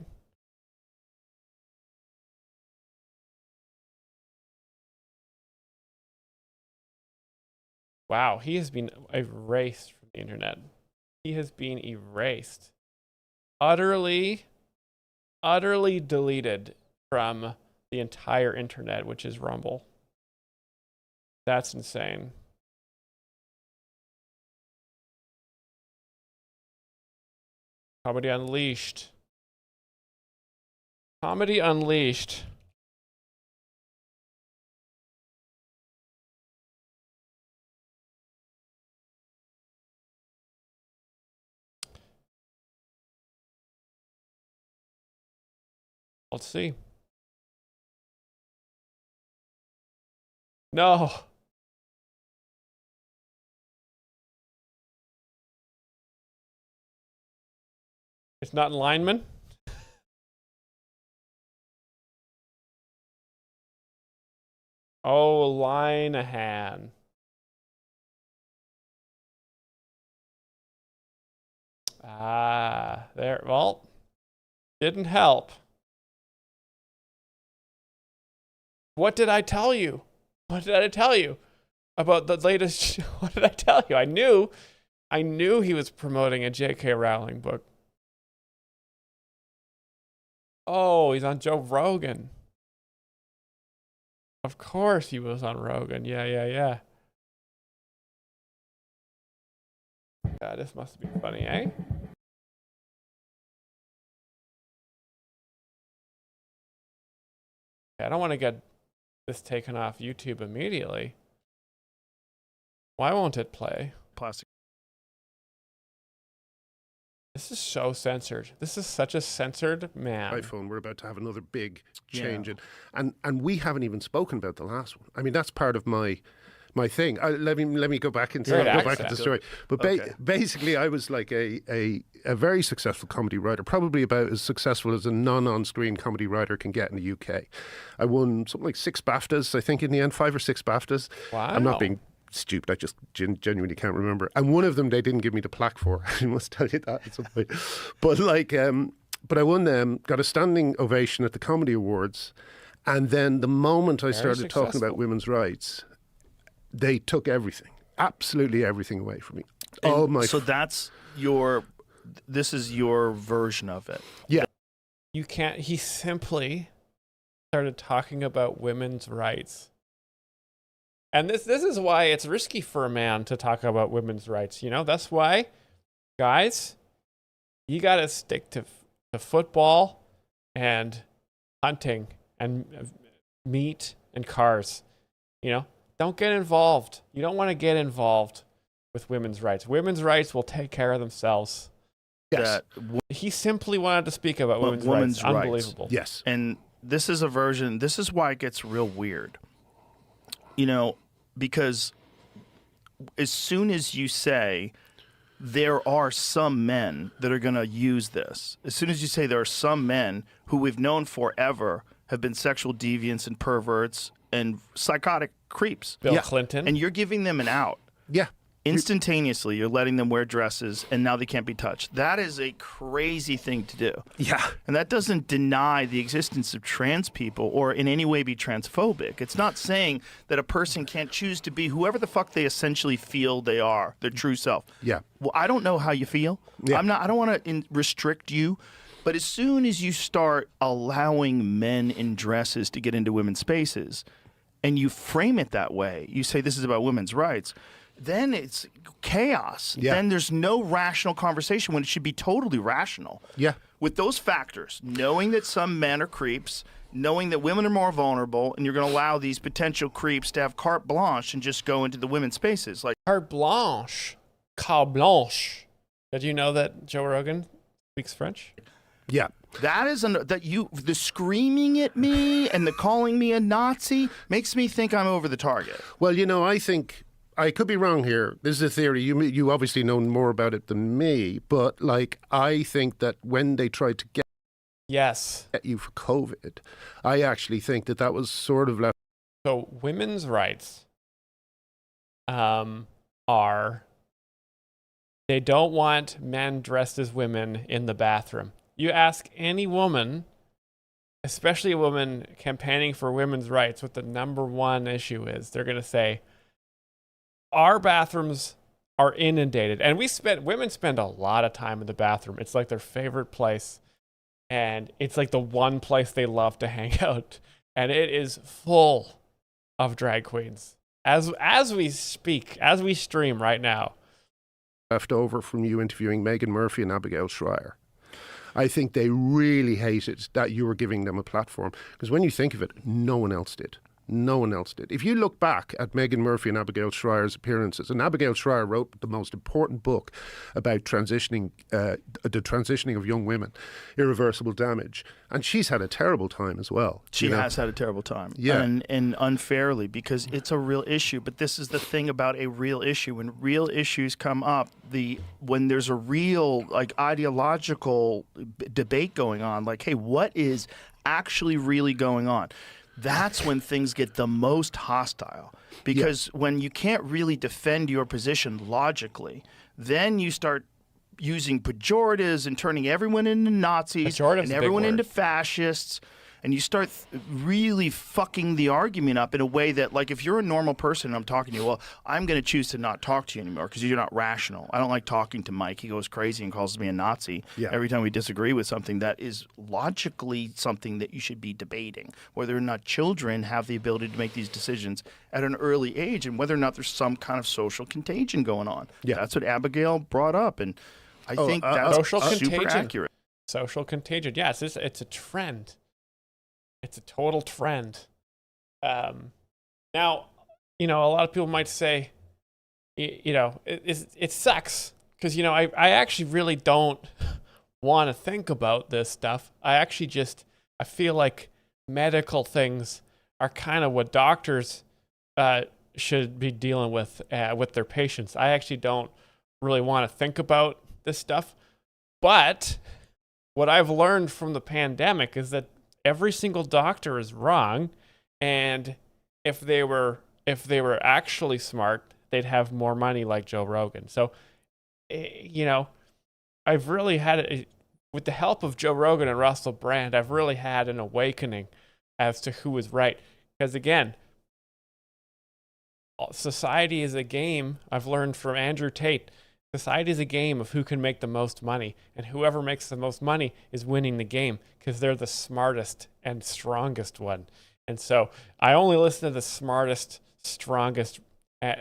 Wow, he has been erased from the internet. He has been erased. Utterly deleted from the entire internet, which is Rumble. That's insane. Comedy Unleashed. Comedy Unleashed. Let's see. No. It's not lineman. Oh, Linehan. Ah, there. Well, didn't help. What did I tell you? What did I tell you about the latest? What did I tell you? I knew he was promoting a J.K. Rowling book. Oh, he's on Joe Rogan. Of course he was on Rogan. Yeah. God, this must be funny, eh? I don't want to get this taken off YouTube immediately. Why won't it play? Plastic. This is so censored. This is such a censored man. iPhone, we're about to have another big change. Yeah. And we haven't even spoken about the last one. I mean, that's part of my thing. Let me go back into the story. But basically, I was like a very successful comedy writer, probably about as successful as a non-on-screen comedy writer can get in the UK. I won something like 6 BAFTAs, I think, in the end, 5 or 6 BAFTAs. Wow. I'm not being stupid. I just genuinely can't remember. And one of them they didn't give me the plaque for. I must tell you that at some point. But but I won them, got a standing ovation at the Comedy Awards, and then the moment I started talking about women's rights, they took everything, absolutely everything away from me. So this is your version of it. Yeah. You can't, he simply started talking about women's rights. And this is why it's risky for a man to talk about women's rights. You know, that's why, guys, you got to stick to football and hunting and meat and cars. You know, don't get involved. You don't want to get involved with women's rights. Women's rights will take care of themselves. Yes. He simply wanted to speak about women's rights. Unbelievable. Yes. And this is a version, this is why it gets real weird. You know, because as soon as you say there are some men that are going to use this, as soon as you say there are some men who we've known forever have been sexual deviants and perverts and psychotic creeps. Bill Clinton. And you're giving them an out. Yeah. Instantaneously, you're letting them wear dresses, and now they can't be touched. That is a crazy thing to do. Yeah. And that doesn't deny the existence of trans people or in any way be transphobic. It's not saying that a person can't choose to be whoever the fuck they essentially feel they are, their true self. Yeah. Well, I don't know how you feel. Yeah. I don't want to restrict you But as soon as you start allowing men in dresses to get into women's spaces, and you frame it that way, you say this is about women's rights, then it's chaos. Yeah. Then there's no rational conversation when it should be totally rational. Yeah. With those factors, knowing that some men are creeps, knowing that women are more vulnerable, and you're going to allow these potential creeps to have carte blanche and just go into the women's spaces. Like Carte blanche. Carte blanche. Did you know that Joe Rogan speaks French? Yeah. That is the screaming at me and the calling me a Nazi makes me think I'm over the target. Well, I think I could be wrong here. This is a theory. You obviously know more about it than me, but I think that when they tried to get you for COVID, I actually think that was sort of left. So women's rights are they don't want men dressed as women in the bathroom. You ask any woman, especially a woman campaigning for women's rights, what the number one issue is. They're going to say, our bathrooms are inundated. And women spend a lot of time in the bathroom. It's like their favorite place. And it's like the one place they love to hang out. And it is full of drag queens. As we speak, as we stream right now. Left over from you interviewing Meghan Murphy and Abigail Schreier. I think they really hated that you were giving them a platform. Because when you think of it, no one else did. No one else did. If you look back at Meghan Murphy and Abigail Schreier's appearances, and Abigail Schreier wrote the most important book about transitioning, the transitioning of young women, Irreversible Damage, and she's had a terrible time as well. She has had a terrible time. Yeah. And unfairly, because it's a real issue. But this is the thing about a real issue. When real issues come up, when there's a real ideological debate going on, hey, what is actually really going on? That's when things get the most hostile, because when you can't really defend your position logically, then you start using pejoratives and turning everyone into Nazis and everyone into fascists. And you start really fucking the argument up in a way that, if you're a normal person and I'm talking to you, well, I'm going to choose to not talk to you anymore because you're not rational. I don't like talking to Mike. He goes crazy and calls me a Nazi every time we disagree with something that is logically something that you should be debating, whether or not children have the ability to make these decisions at an early age and whether or not there's some kind of social contagion going on. Yeah. That's what Abigail brought up, and I think that's super accurate. Social contagion. Yes, it's a trend. It's a total trend. Now, a lot of people might say, it sucks because, I actually really don't want to think about this stuff. I feel like medical things are kind of what doctors should be dealing with their patients. I actually don't really want to think about this stuff. But what I've learned from the pandemic is that every single doctor is wrong, and if they were actually smart, they'd have more money like Joe Rogan. So, I've really had with the help of Joe Rogan and Russell Brand, I've really had an awakening as to who is right. Because again, society is a game. I've learned from Andrew Tate. Society is a game of who can make the most money, and whoever makes the most money is winning the game because they're the smartest and strongest one. And so I only listen to the smartest, strongest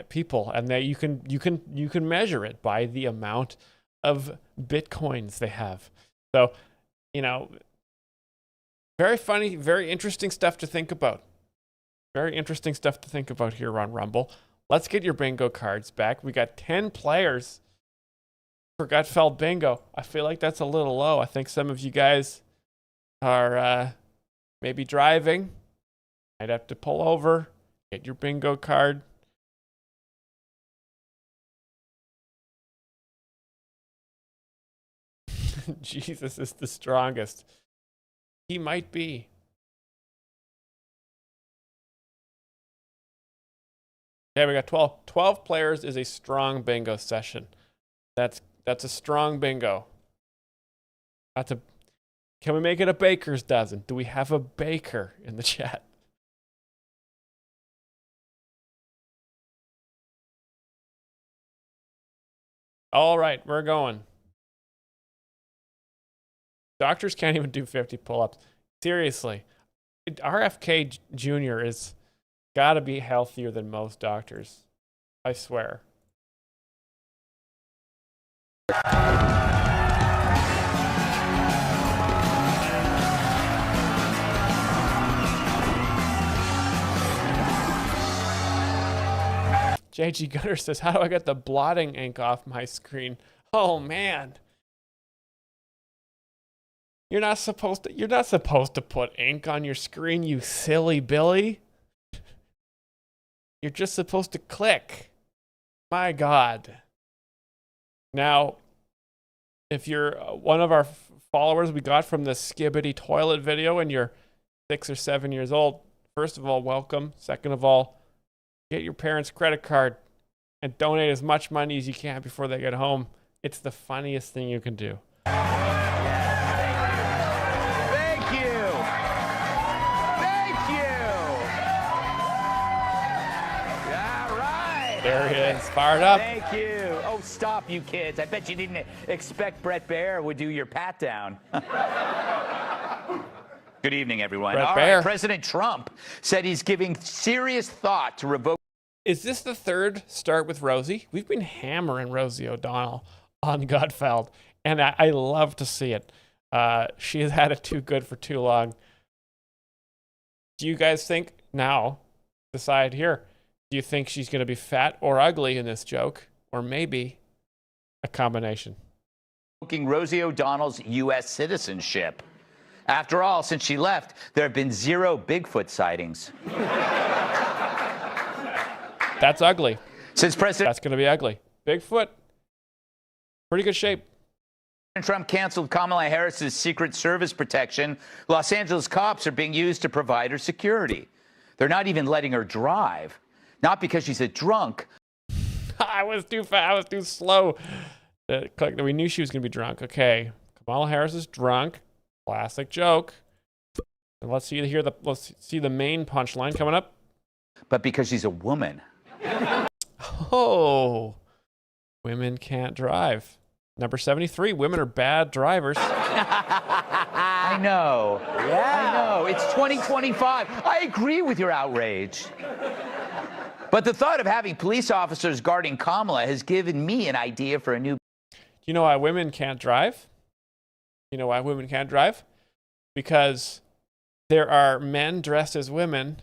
people, and that you can measure it by the amount of bitcoins they have. So, very funny, very interesting stuff to think about. Very interesting stuff to think about here on Rumble. Let's get your bingo cards back. We got 10 players for Gutfeld bingo. I feel like that's a little low. I think some of you guys are maybe driving. Might have to pull over, get your bingo card. Jesus is the strongest. He might be. Okay, we got 12. 12 players is a strong bingo session. That's a strong bingo. Can we make it a baker's dozen? Do we have a baker in the chat? All right, we're going. Doctors can't even do 50 pull-ups. Seriously. RFK Jr. is got to be healthier than most doctors. I swear. JG Gunner says, how do I get the blotting ink off my screen? Oh man. You're not supposed to put ink on your screen, you silly Billy. You're just supposed to click. My God. Now, if you're one of our followers we got from the Skibbity toilet video and you're 6 or 7 years old, first of all, welcome. Second of all, get your parents' credit card and donate as much money as you can before they get home. It's the funniest thing you can do. Thank you. Thank you. All right. There he is, fired up. Thank you. Oh, stop, you kids. I bet you didn't expect Brett Baer would do your pat down. Good evening, everyone. Brett All Baer. right, President Trump said he's giving serious thought to revoke. Is this the third start with Rosie? We've been hammering Rosie O'Donnell on Gutfeld, and I love to see it. She has had it too good for too long. Do you guys think, now, decide here, do you think she's going to be fat or ugly in this joke? Or maybe a combination? Revoking Rosie O'Donnell's U.S. citizenship. After all, since she left, there have been 0 Bigfoot sightings. That's ugly. Since President That's going to be ugly. Bigfoot, pretty good shape. Trump canceled Kamala Harris's Secret Service protection, Los Angeles cops are being used to provide her security. They're not even letting her drive. Not because she's a drunk. I was too fast. I was too slow. We knew she was going to be drunk. Okay. Kamala Harris is drunk. Classic joke. And let's see the main punchline coming up. But because she's a woman. Oh, women can't drive. Number 73, women are bad drivers. I know. Yeah. I know. It's 2025. I agree with your outrage. But the thought of having police officers guarding Kamala has given me an idea for a new... You know why women can't drive? You know why women can't drive? Because there are men dressed as women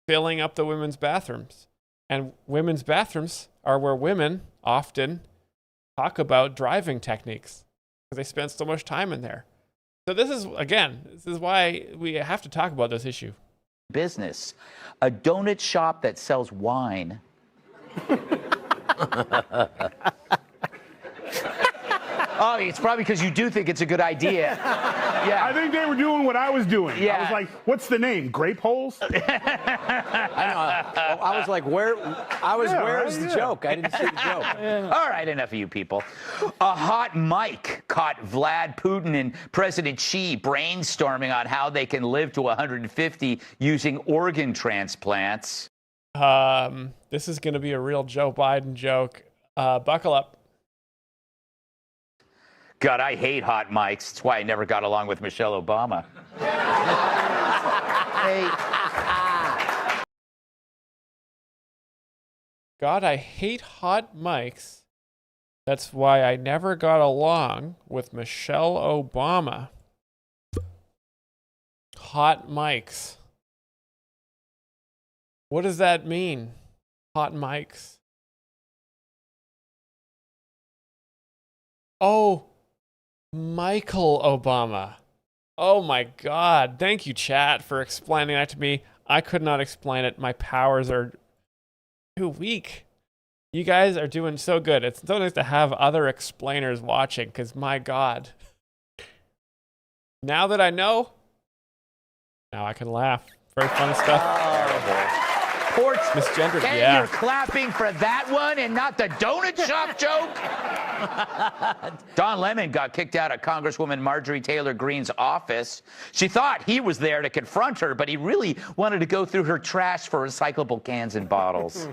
filling up the women's bathrooms. And women's bathrooms are where women often talk about driving techniques because they spend so much time in there. So this is why we have to talk about this issue. Business. A donut shop that sells wine. Oh, it's probably because you do think it's a good idea. Yeah. I think they were doing what I was doing. Yeah. I was like, what's the name? Grape holes? I know. I was like, where's the joke? I didn't see the joke. Yeah. All right, enough of you people. A hot mic caught Vlad Putin and President Xi brainstorming on how they can live to 150 using organ transplants. This is going to be a real Joe Biden joke. Buckle up. God, I hate hot mics. That's why I never got along with Michelle Obama. God, I hate hot mics. That's why I never got along with Michelle Obama. Hot mics. What does that mean? Hot mics. Oh, Michael Obama. Oh my God. Thank you, chat, for explaining that to me. I could not explain it. My powers are too weak. You guys are doing so good. It's so nice to have other explainers watching because, my God. Now that I know, now I can laugh. Very funny stuff. Ports, misgendered, and yeah. You're clapping for that one and not the donut shop joke? Don Lemon got kicked out of Congresswoman Marjorie Taylor Greene's office. She thought he was there to confront her, but he really wanted to go through her trash for recyclable cans and bottles.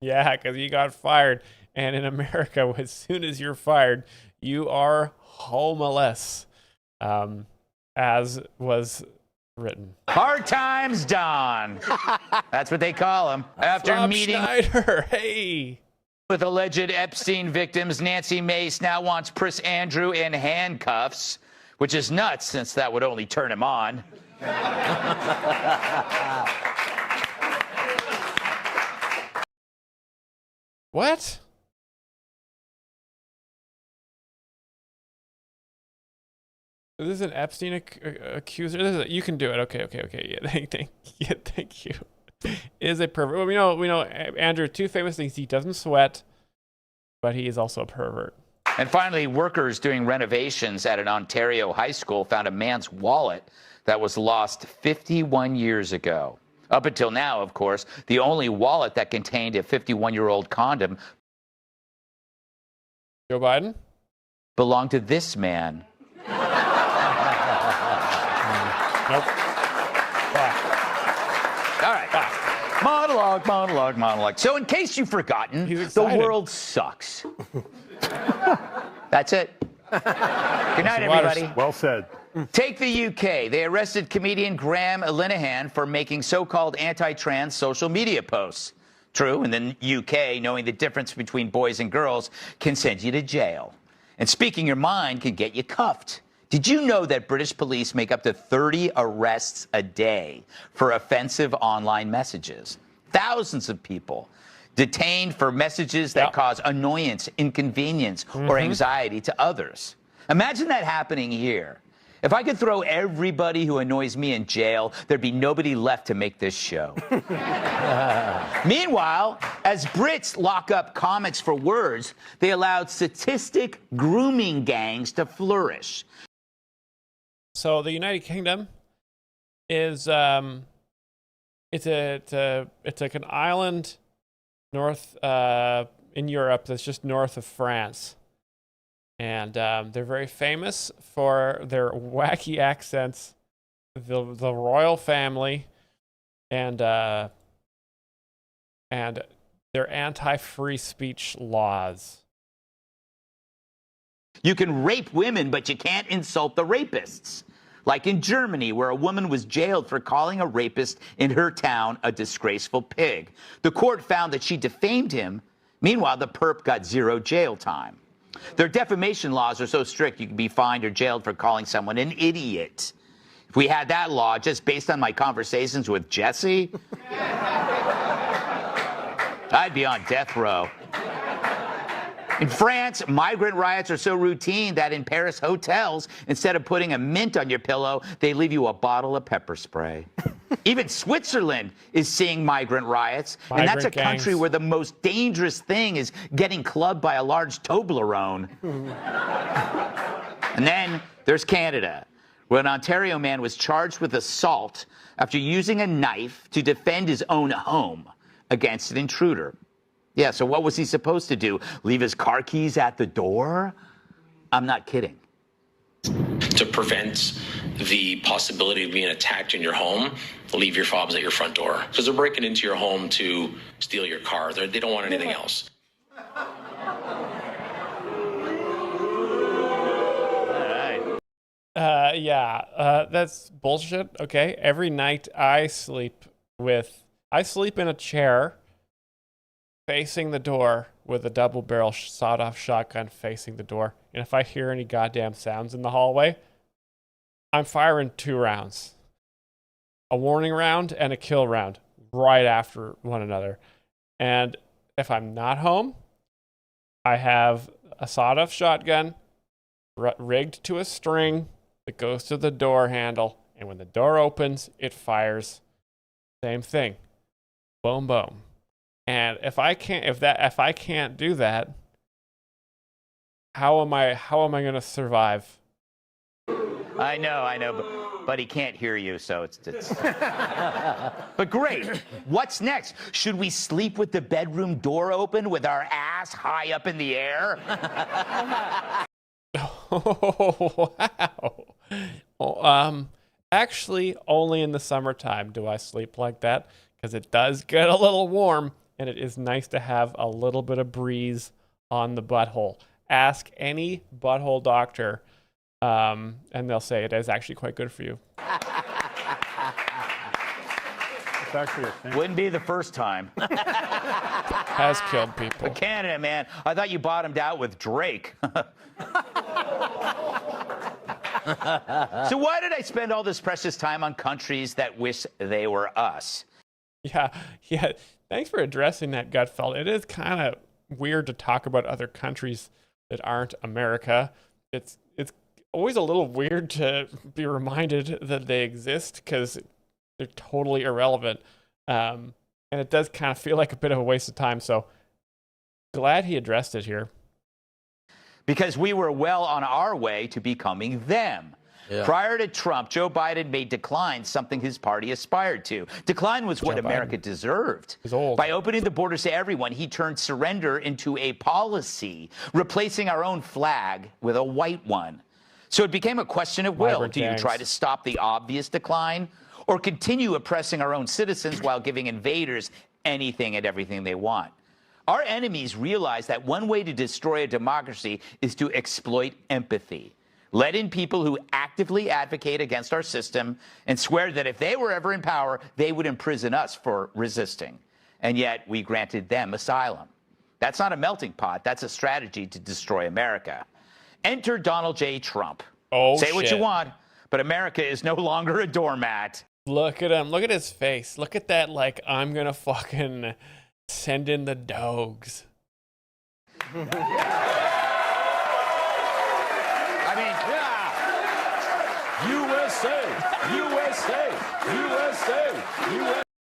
Yeah, because you got fired. And in America, as soon as you're fired, you are homeless. as was written. Hard times, Don. That's what they call him. After Rob meeting Schneider, hey. with alleged Epstein victims, Nancy Mace now wants Prince Andrew in handcuffs, which is nuts since that would only turn him on. What? This is an Epstein accuser. You can do it. Okay. Yeah, thank you. Is a pervert. Well, we know Andrew. Two famous things: he doesn't sweat, but he is also a pervert. And finally, workers doing renovations at an Ontario high school found a man's wallet that was lost 51 years ago. Up until now, of course, the only wallet that contained a 51-year-old condom. Joe Biden? Belonged to this man. Nope. All right. Monologue. So in case you've forgotten, the world sucks. That's it. Good night, everybody. Well said. Take the UK. They arrested comedian Graham Linehan for making so-called anti-trans social media posts. True, in the UK, knowing the difference between boys and girls can send you to jail. And speaking your mind can get you cuffed. Did you know that British police make up to 30 arrests a day for offensive online messages? Thousands of people detained for messages that cause annoyance, inconvenience, or anxiety to others. Imagine that happening here. If I could throw everybody who annoys me in jail, there'd be nobody left to make this show. Meanwhile, as Brits lock up comics for words, they allowed statistic grooming gangs to flourish. So the United Kingdom is it's like an island north in Europe that's just north of France, and they're very famous for their wacky accents, the royal family, and their anti-free speech laws. You can rape women, but you can't insult the rapists. Like in Germany, where a woman was jailed for calling a rapist in her town a disgraceful pig. The court found that she defamed him. Meanwhile, the perp got 0 jail time. Their defamation laws are so strict you can be fined or jailed for calling someone an idiot. If we had that law just based on my conversations with Jesse, I'd be on death row. In France, migrant riots are so routine that in Paris hotels, instead of putting a mint on your pillow, they leave you a bottle of pepper spray. Even Switzerland is seeing migrant riots, and that's a country where the most dangerous thing is getting clubbed by a large Toblerone. And then there's Canada, where an Ontario man was charged with assault after using a knife to defend his own home against an intruder. Yeah, so what was he supposed to do? Leave his car keys at the door? I'm not kidding. To prevent the possibility of being attacked in your home, leave your fobs at your front door. Because they're breaking into your home to steal your car. They don't want anything else. That's bullshit. Okay, every night I sleep in a chair facing the door with a double-barrel sawed-off shotgun facing the door. And if I hear any goddamn sounds in the hallway, I'm firing 2 rounds. A warning round and a kill round right after one another. And if I'm not home, I have a sawed-off shotgun rigged to a string that goes to the door handle. And when the door opens, it fires. Same thing. Boom, boom. And if I can't do that, how am I going to survive? I know, but he can't hear you, so it's But great. What's next? Should we sleep with the bedroom door open with our ass high up in the air? Oh, wow. Actually, only in the summertime do I sleep like that, because it does get a little warm. And it is nice to have a little bit of breeze on the butthole. Ask any butthole doctor And they'll say it is actually quite good for you. It's actually a thing. Wouldn't be the first time. Has killed people. But Canada, man, I thought you bottomed out with Drake. So why did I spend all this precious time on countries that wish they were us? Yeah. Thanks for addressing that, Gutfeld. It is kind of weird to talk about other countries that aren't America. It's always a little weird to be reminded that they exist because they're totally irrelevant. And it does kind of feel like a bit of a waste of time. So glad he addressed it here. Because we were well on our way to becoming them. Yeah. Prior to Trump, Joe Biden made decline something his party aspired to. Decline was what America deserved. By opening the borders to everyone, he turned surrender into a policy, replacing our own flag with a white one. So it became a question of will. Do you try to stop the obvious decline or continue oppressing our own citizens while giving invaders anything and everything they want? Our enemies realize that one way to destroy a democracy is to exploit empathy. Let in people who actively advocate against our system and swear that if they were ever in power, they would imprison us for resisting. And yet we granted them asylum. That's not a melting pot. That's a strategy to destroy America. Enter Donald J. Trump. Say what you want, but America is no longer a doormat. Look at him. Look at his face. Look at that, like, I'm going to fucking send in the dogs. I mean,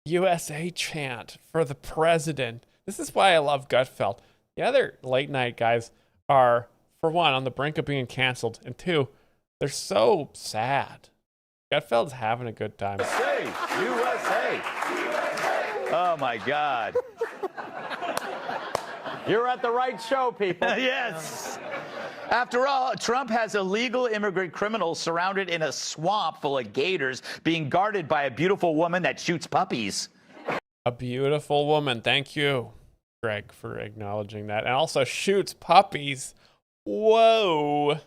USA chant for the president. This is why I love Gutfeld. The other late night guys are, for one, on the brink of being canceled, and two, they're so sad. Gutfeld's having a good time. USA. Oh my God. You're at the right show, people. Yes. After all, Trump has illegal immigrant criminals surrounded in a swamp full of gators being guarded by a beautiful woman that shoots puppies. A beautiful woman. Thank you, Greg, for acknowledging that. And also shoots puppies. Whoa.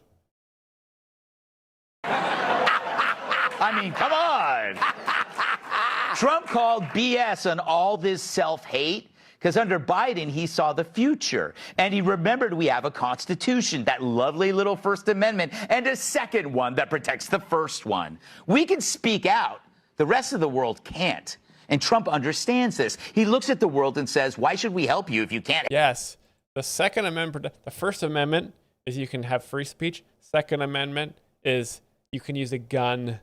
I mean, come on. Trump called BS on all this self-hate because under Biden, he saw the future. And he remembered we have a Constitution, that lovely little First Amendment, and a second one that protects the first one. We can speak out. The rest of the world can't. And Trump understands this. He looks at the world and says, why should we help you if you can't? Yes. The Second Amendment, the First Amendment is you can have free speech. Second Amendment is you can use a gun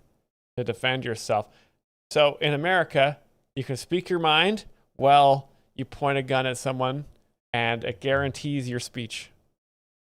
to defend yourself. So in America, you can speak your mind. Well, you point a gun at someone and it guarantees your speech.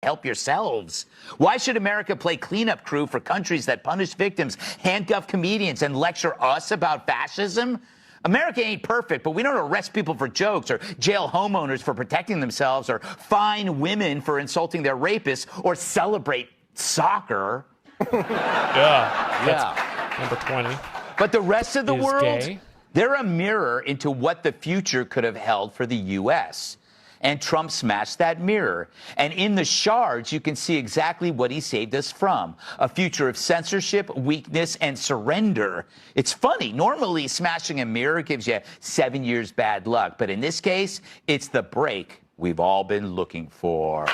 Help yourselves. Why should America play cleanup crew for countries that punish victims, handcuff comedians, and lecture us about fascism? America ain't perfect, but we don't arrest people for jokes or jail homeowners for protecting themselves or fine women for insulting their rapists or celebrate soccer. Yeah. Number 20. But the rest of the world, gay. They're a mirror into what the future could have held for the U.S. And Trump smashed that mirror. And in the shards, you can see exactly what he saved us from. A future of censorship, weakness, and surrender. It's funny. Normally, smashing a mirror gives you 7 years bad luck. But in this case, it's the break we've all been looking for.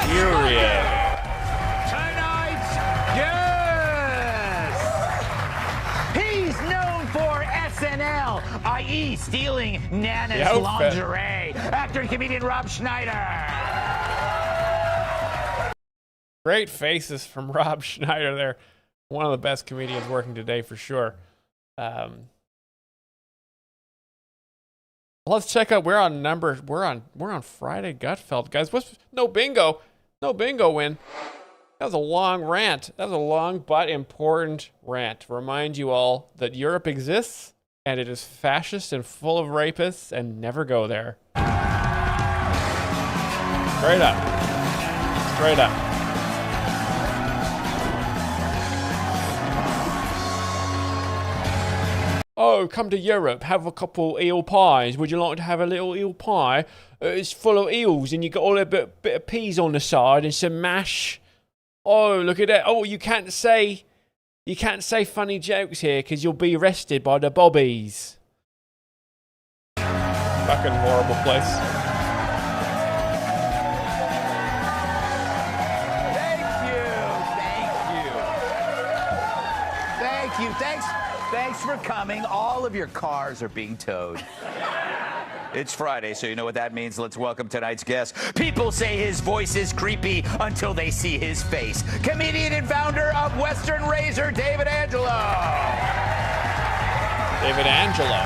Furious. SNL, i.e. stealing Nana's lingerie. Actor and comedian Rob Schneider. Great faces from Rob Schneider there. One of the best comedians working today for sure. Let's check out. We're on Friday Gutfeld, guys. No bingo win. That was a long rant. That was a long but important rant. Remind you all that Europe exists and it is fascist and full of rapists, and never go there. Straight up. Straight up. Oh, come to Europe, have a couple eel pies. Would you like to have a little eel pie? It's full of eels and you got all a bit of peas on the side and some mash. Oh, look at that. Oh, you can't say funny jokes here because you'll be arrested by the bobbies. Fucking horrible place. Thank you. Thanks for coming. All of your cars are being towed. It's Friday, so you know what that means. Let's welcome tonight's guest. People say his voice is creepy until they see his face. Comedian and founder of Western Razor, David Angelo. David Angelo.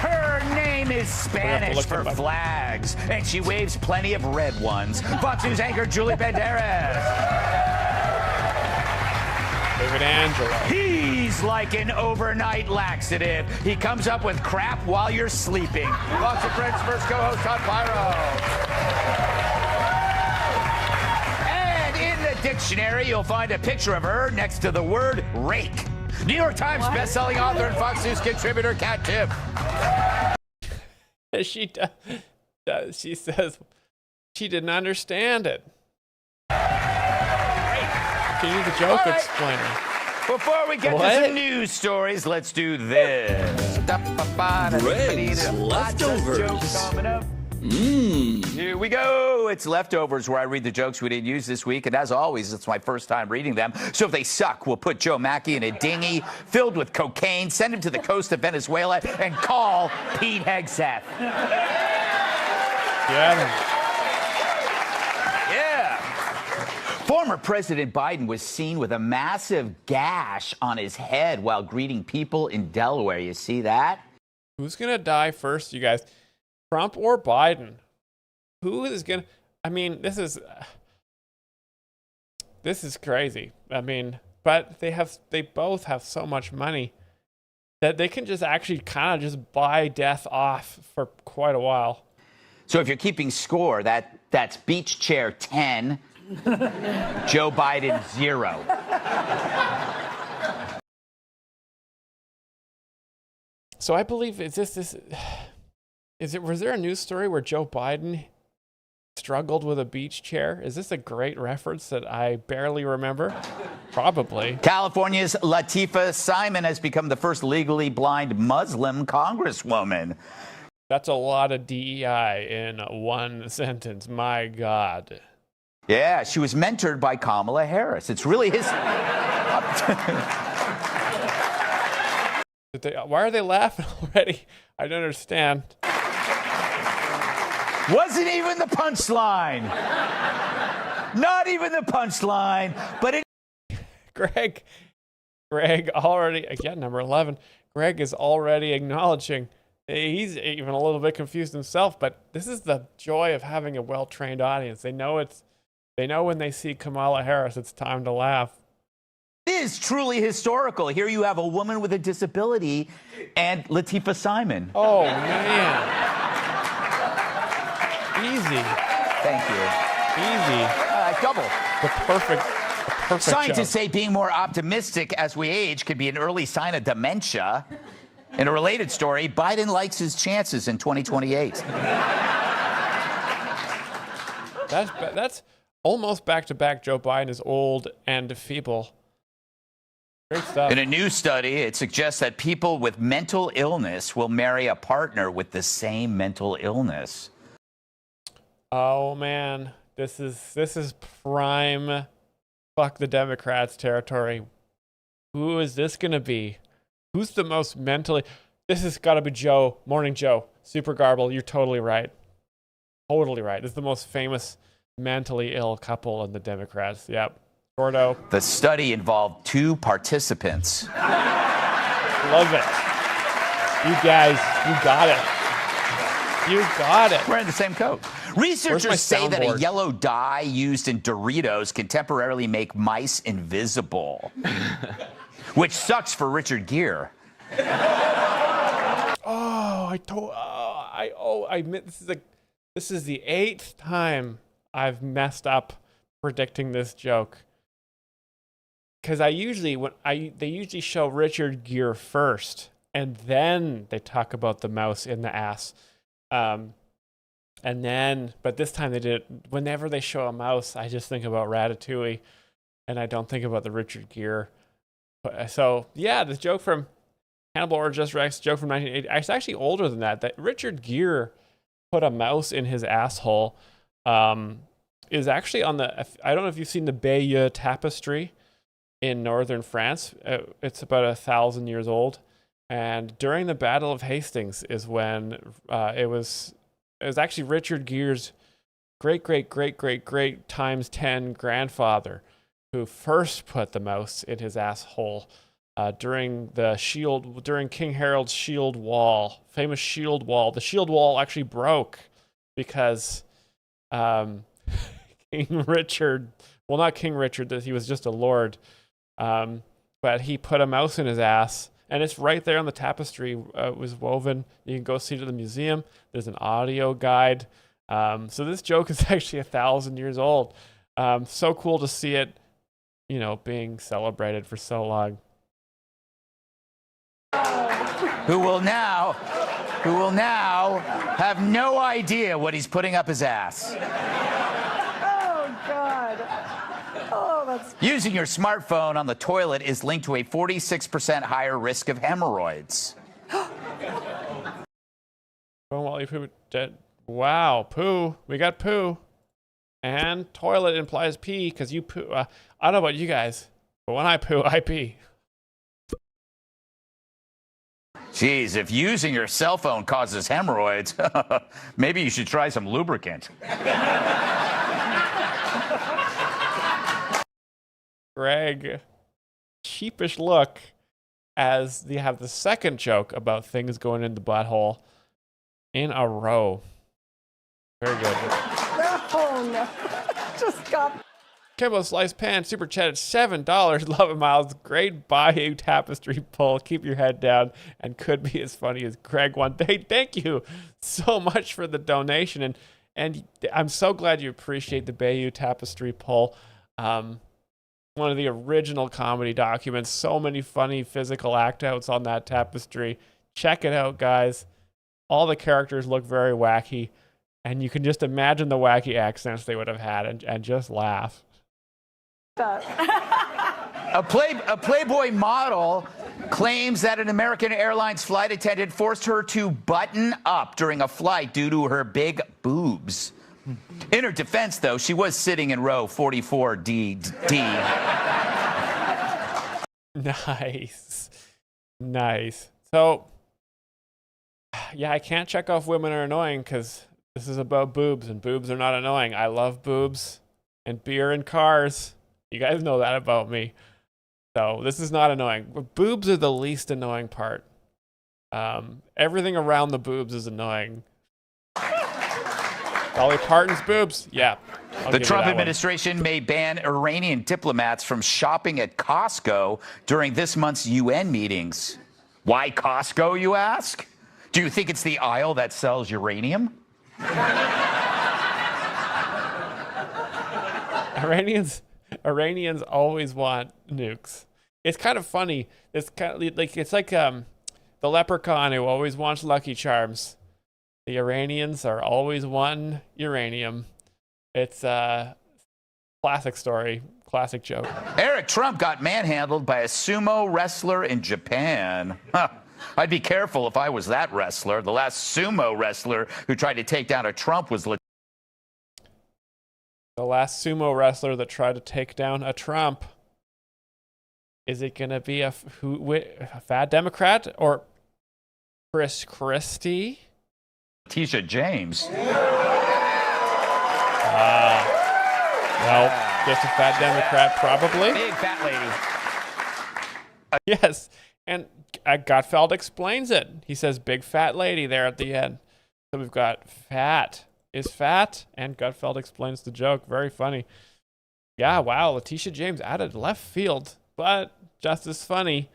Her name is Spanish for flags, and she waves plenty of red ones. Fox News anchor Julie Banderas. David Angelo. He's like an overnight laxative. He comes up with crap while you're sleeping. Fox and Friends' first co-host, Todd Pyro. And in the dictionary, you'll find a picture of her next to the word rake. New York Times bestselling author and Fox News contributor, Kat Tiff. She does. She says she didn't understand it. Can you do the joke explainer? Before we get to some news stories, let's do this. Greg's Leftovers. Here we go. It's Leftovers, where I read the jokes we didn't use this week. And as always, it's my first time reading them. So if they suck, we'll put Joe Mackey in a dinghy filled with cocaine, send him to the coast of Venezuela, and call Pete Hegseth. Yeah. Former President Biden was seen with a massive gash on his head while greeting people in Delaware. You see that? Who's going to die first, you guys? Trump or Biden? Who is going to... I mean, this is crazy. I mean, but they both have so much money that they can just actually kind of just buy death off for quite a while. So if you're keeping score, that's beach chair 10... Joe Biden 0. So I believe was there a news story where Joe Biden struggled with a beach chair? Is this a great reference that I barely remember? Probably. California's Latifah Simon has become the first legally blind Muslim congresswoman. That's a lot of DEI in one sentence. My God. Yeah, she was mentored by Kamala Harris. It's really his... Why are they laughing already? I don't understand. Wasn't even the punchline. Not even the punchline, but it... Greg already, again, number 11, Greg is already acknowledging he's even a little bit confused himself, but this is the joy of having a well-trained audience. They know when they see Kamala Harris, it's time to laugh. It is truly historical. Here you have a woman with a disability and Latifah Simon. Oh, man. Easy. Thank you. Easy. Double. The perfect Scientists joke. say being more optimistic as we age could be an early sign of dementia. In a related story, Biden likes his chances in 2028. That's almost back-to-back. Joe Biden is old and feeble. Great stuff. In a new study, it suggests that people with mental illness will marry a partner with the same mental illness. Oh, man. This is prime fuck the Democrats territory. Who is this going to be? Who's the most mentally... This has got to be Joe. Morning Joe. Super Garble. You're totally right. Totally right. This is the most famous mentally ill couple in the Democrats. Yep. Gordo. The study involved 2 participants. Love it. You guys, you got it. You got it. Wearing the same coat. Researchers say that a yellow dye used in Doritos can temporarily make mice invisible, which sucks for Richard Gere. This is the 8th time I've messed up predicting this joke. Because they usually show Richard Gere first, and then they talk about the mouse in the ass. But this time they did it. Whenever they show a mouse, I just think about Ratatouille. and I don't think about the Richard Gere. So yeah, the joke from Hannibal or Just Rex, joke from 1980. It's actually older than that. That Richard Gere put a mouse in his asshole. Is actually on the. I don't know if you've seen the Bayeux Tapestry in northern France. It's about 1,000 years old, and during the Battle of Hastings is when it was actually Richard Gere's great times 10 grandfather who first put the mouse in his asshole during King Harold's shield wall, famous shield wall. The shield wall actually broke because King Richard, well, not King Richard, he was just a lord, but he put a mouse in his ass, and it's right there on the tapestry. It was woven. You can go see it at the museum. There's an audio guide. So this joke is actually 1,000 years old. So cool to see it, being celebrated for so long. Who will now have no idea what he's putting up his ass. Oh, God. Oh, that's... Using your smartphone on the toilet is linked to a 46% higher risk of hemorrhoids. Wow, poo. We got poo. And toilet implies pee because you poo. I don't know about you guys, but when I poo, I pee. Geez, if using your cell phone causes hemorrhoids, maybe you should try some lubricant. Greg, sheepish look as they have the second joke about things going in the butthole in a row. Very good. No. Just got... Kimbo Slice Pan, super chatted $7. Love it, Myles. Great Bayou Tapestry pull. Keep your head down and could be as funny as Greg one day. Thank you so much for the donation. And I'm so glad you appreciate the Bayou Tapestry pull. One of the original comedy documents. So many funny physical act outs on that tapestry. Check it out, guys. All the characters look very wacky. And you can just imagine the wacky accents they would have had and just laugh. A Playboy model claims that an American Airlines flight attendant forced her to button up during a flight due to her big boobs. In her defense, though, she was sitting in row 44D. Nice. So, yeah, I can't check off women are annoying because this is about boobs, and boobs are not annoying. I love boobs and beer and cars. You guys know that about me. So this is not annoying. But boobs are the least annoying part. Everything around the boobs is annoying. Dolly Parton's boobs? Yeah. The Trump administration may ban Iranian diplomats from shopping at Costco during this month's UN meetings. Why Costco, you ask? Do you think it's the aisle that sells uranium? Iranians always want nukes. It's kind of funny. It's kind of like the leprechaun who always wants Lucky Charms. The Iranians are always wanting uranium. It's a classic story, classic joke. Eric Trump got manhandled by a sumo wrestler in Japan. Huh. I'd be careful if I was that wrestler. The last sumo wrestler who tried to take down a Trump was... The last sumo wrestler that tried to take down a Trump. Is it going to be a fat Democrat or Chris Christie? Letitia James. Well, just a fat Democrat, probably. Big fat lady. Yes, and Gutfeld explains it. He says big fat lady there at the end. So we've got fat is fat, and Gutfeld explains the joke. Very funny. Yeah, wow, Letitia James added left field, but just as funny,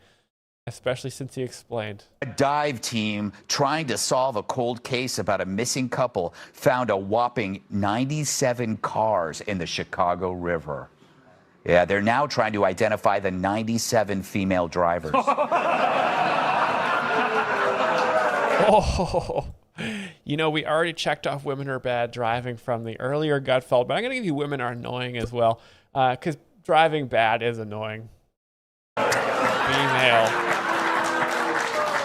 especially since he explained. A dive team trying to solve a cold case about a missing couple found a whopping 97 cars in the Chicago River. Yeah, they're now trying to identify the 97 female drivers. Oh, we already checked off women are bad driving from the earlier Gutfeld, but I'm going to give you women are annoying as well. Because driving bad is annoying. Female.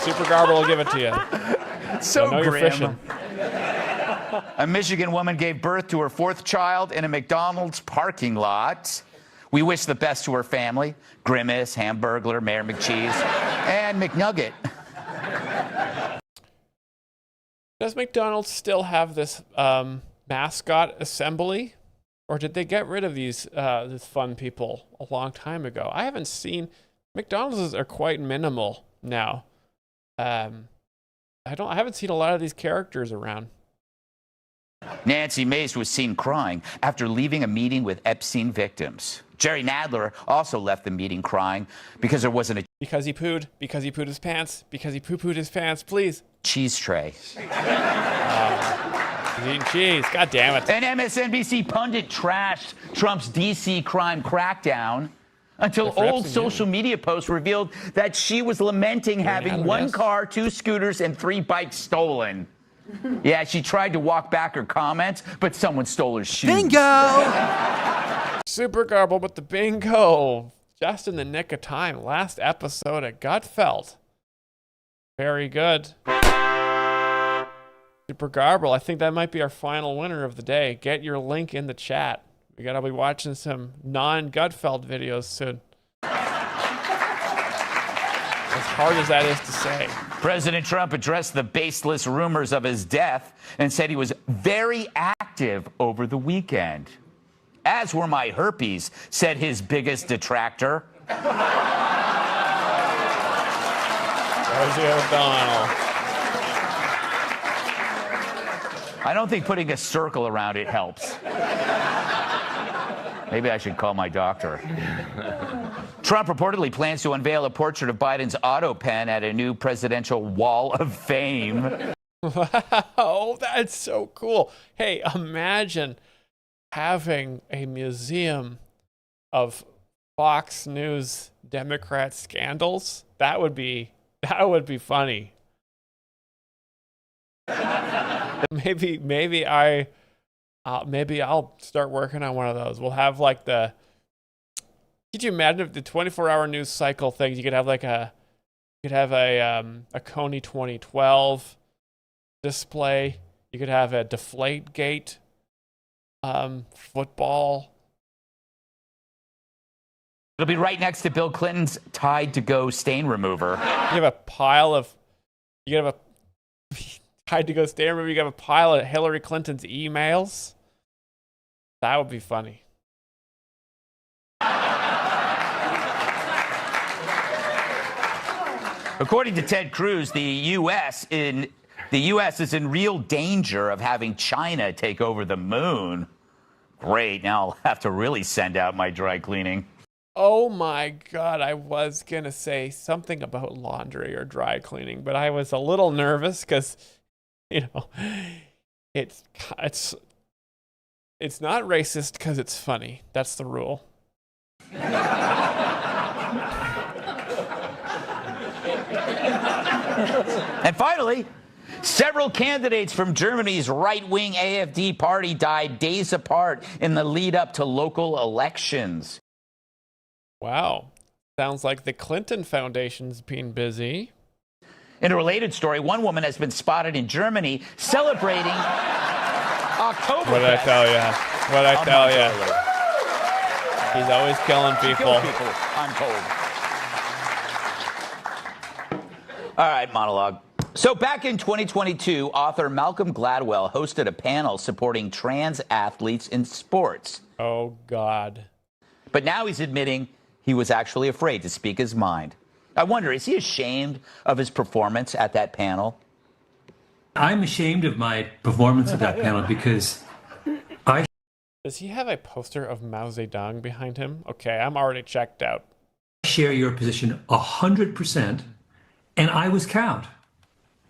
Super Garble will give it to you. So I know you're grim. fishing. A Michigan woman gave birth to her 4th child in a McDonald's parking lot. We wish the best to her family. Grimace, Hamburglar, Mayor McCheese, and McNugget. Does McDonald's still have this mascot assembly? Or did they get rid of these fun people a long time ago? I haven't seen... McDonald's are quite minimal now. I haven't seen a lot of these characters around. Nancy Mace was seen crying after leaving a meeting with Epstein victims. Jerry Nadler also left the meeting crying because there wasn't a because he pooed his pants, because he poo-pooed his pants, please. Cheese tray. He's eating cheese. God damn it. An MSNBC pundit trashed Trump's DC crime crackdown until old social media posts revealed that she was lamenting having 1 car, 2 scooters, and 3 bikes stolen. Yeah, she tried to walk back her comments, but someone stole her shoes. Bingo! Super Garble with the bingo. Just in the nick of time. Last episode at Gutfeld. Very good. Super Garble. I think that might be our final winner of the day. Get your link in the chat. We gotta be watching some non-Gutfeld videos soon. As hard as that is to say. President Trump addressed the baseless rumors of his death and said he was very active over the weekend. As were my herpes, said his biggest detractor. Rosie O'Donnell. I don't think putting a circle around it helps. Maybe I should call my doctor. Trump reportedly plans to unveil a portrait of Biden's auto pen at a new presidential wall of fame. Wow, that's so cool. Hey, imagine having a museum of Fox News Democrat scandals. That would be funny. Maybe I'll start working on one of those. We'll have like could you imagine if the 24-hour news cycle things, you could have a Coney 2012 display. You could have a Deflategate football. It'll be right next to Bill Clinton's Tide to Go stain remover. You have a Tide to Go stain remover. You have a pile of Hillary Clinton's emails. That would be funny. According to Ted Cruz, the U.S. is in real danger of having China take over the moon. Great, now I'll have to really send out my dry cleaning. Oh my God, I was gonna say something about laundry or dry cleaning, but I was a little nervous because, it's not racist because it's funny. That's the rule. And finally, several candidates from Germany's right-wing AfD party died days apart in the lead up to local elections. Wow. Sounds like the Clinton Foundation's been busy. In a related story, one woman has been spotted in Germany celebrating Oktoberfest. What did I tell you? He's always killing people. I'm told. All right, monologue. So back in 2022, author Malcolm Gladwell hosted a panel supporting trans athletes in sports. Oh, God. But now he's admitting he was actually afraid to speak his mind. I wonder, is he ashamed of his performance at that panel? I'm ashamed of my performance at that panel because Does he have a poster of Mao Zedong behind him? Okay, I'm already checked out. share your position 100%, and I was cowed.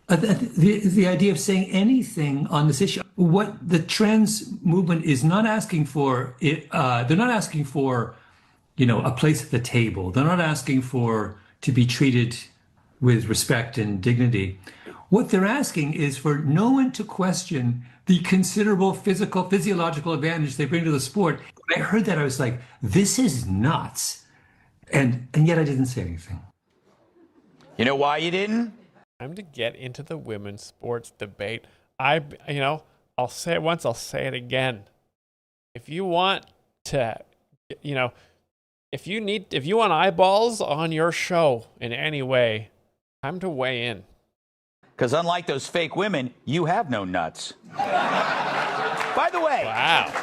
The idea of saying anything on this issue, what the trans movement is not asking for, they're not asking for, a place at the table. They're not asking for to be treated with respect and dignity. What they're asking is for no one to question the considerable physiological advantage they bring to the sport. When I heard that, I was like, this is nuts. And yet I didn't say anything. You know why you didn't? Time to get into the women's sports debate. I'll say it once, I'll say it again. If you want to, if you want eyeballs on your show in any way, time to weigh in. Because unlike those fake women, you have no nuts. By the way, wow,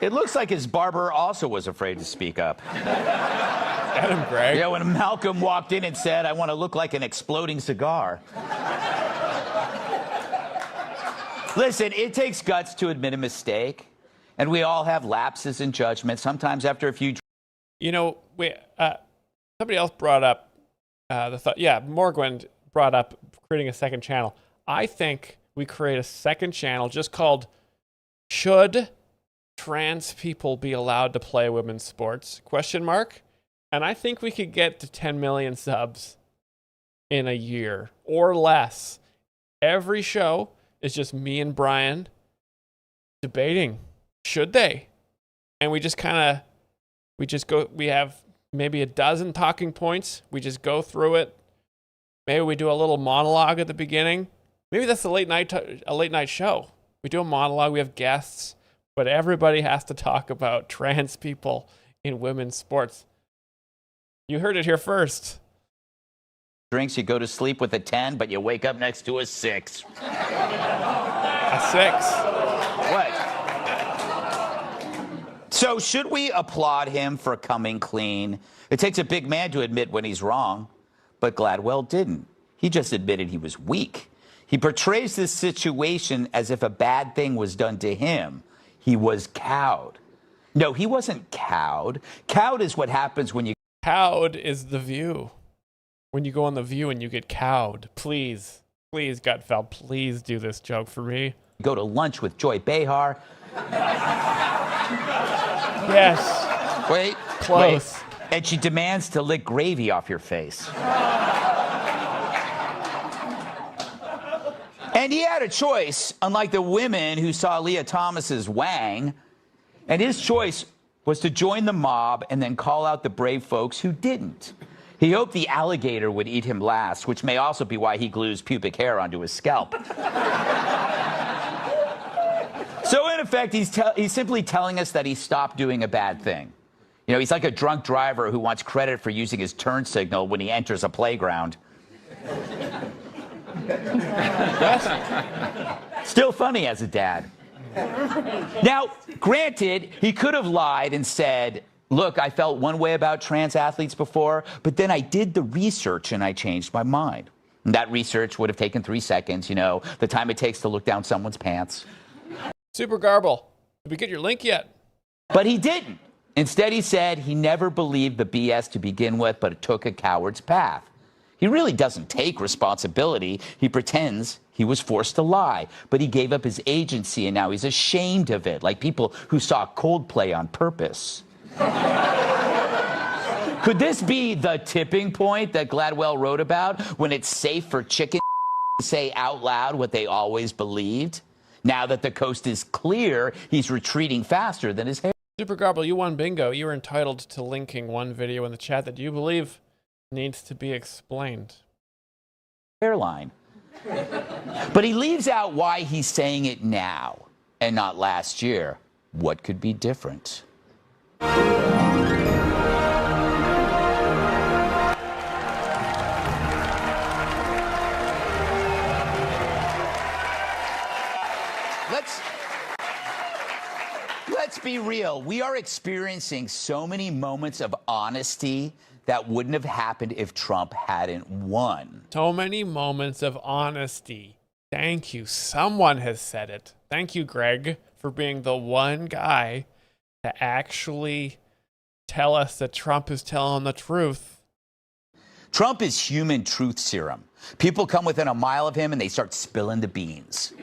it looks like his barber also was afraid to speak up. Get him, Greg. Yeah, when Malcolm walked in and said, "I want to look like an exploding cigar." Listen, it takes guts to admit a mistake, and we all have lapses in judgment. Sometimes after a few. Somebody else brought up the thought. Yeah, Morgwind brought up creating a second channel. I think we create a second channel just called "Should Trans People Be Allowed to Play Women's Sports?" ? And I think we could get to 10 million subs in a year or less. Every show is just me and Brian debating, should they? And we have maybe a dozen talking points. We just go through it. Maybe we do a little monologue at the beginning. Maybe that's a late night show. We do a monologue, we have guests, but everybody has to talk about trans people in women's sports. You heard it here first. Drinks, you go to sleep with a 10, but you wake up next to a 6. A 6. What? So should we applaud him for coming clean? It takes a big man to admit when he's wrong, but Gladwell didn't. He just admitted he was weak. He portrays this situation as if a bad thing was done to him. He was cowed. No, he wasn't cowed. Cowed is what happens when you... Cowed is The View. When you go on The View and you get cowed. Please, Gutfeld, please do this joke for me. Go to lunch with Joy Behar. Yes. Wait. Close. Wait. And she demands to lick gravy off your face. And he had a choice, unlike the women who saw Leah Thomas's wang. And his choice was to join the mob and then call out the brave folks who didn't. He hoped the alligator would eat him last, which may also be why he glues pubic hair onto his scalp. So in effect, he's simply telling us that he stopped doing a bad thing. You know, he's like a drunk driver who wants credit for using his turn signal when he enters a playground. Still funny as a dad. Now, granted, he could have lied and said, look, I felt one way about trans athletes before, but then I did the research and I changed my mind. And that research would have taken 3 seconds, you know, the time it takes to look down someone's pants. Super Garble, did we get your link yet? But he didn't. Instead, he said he never believed the BS to begin with, but it took a coward's path. He really doesn't take responsibility. He pretends he was forced to lie, but he gave up his agency and now he's ashamed of it, like people who saw Coldplay on purpose. Could this be the tipping point that Gladwell wrote about, when it's safe for chicken to say out loud what they always believed? Now that the coast is clear, he's retreating faster than his hair. Super Garble, you won bingo. You were entitled to linking one video in the chat that you believe needs to be explained. Hairline. But he leaves out why he's saying it now and not last year. What could be different? Let's be real. We are experiencing so many moments of honesty that wouldn't have happened if Trump hadn't won. So many moments of honesty. Thank you. Someone has said it. Thank you, Greg, for being the one guy to actually tell us that Trump is telling the truth. Trump is human truth serum. People come within a mile of him and they start spilling the beans.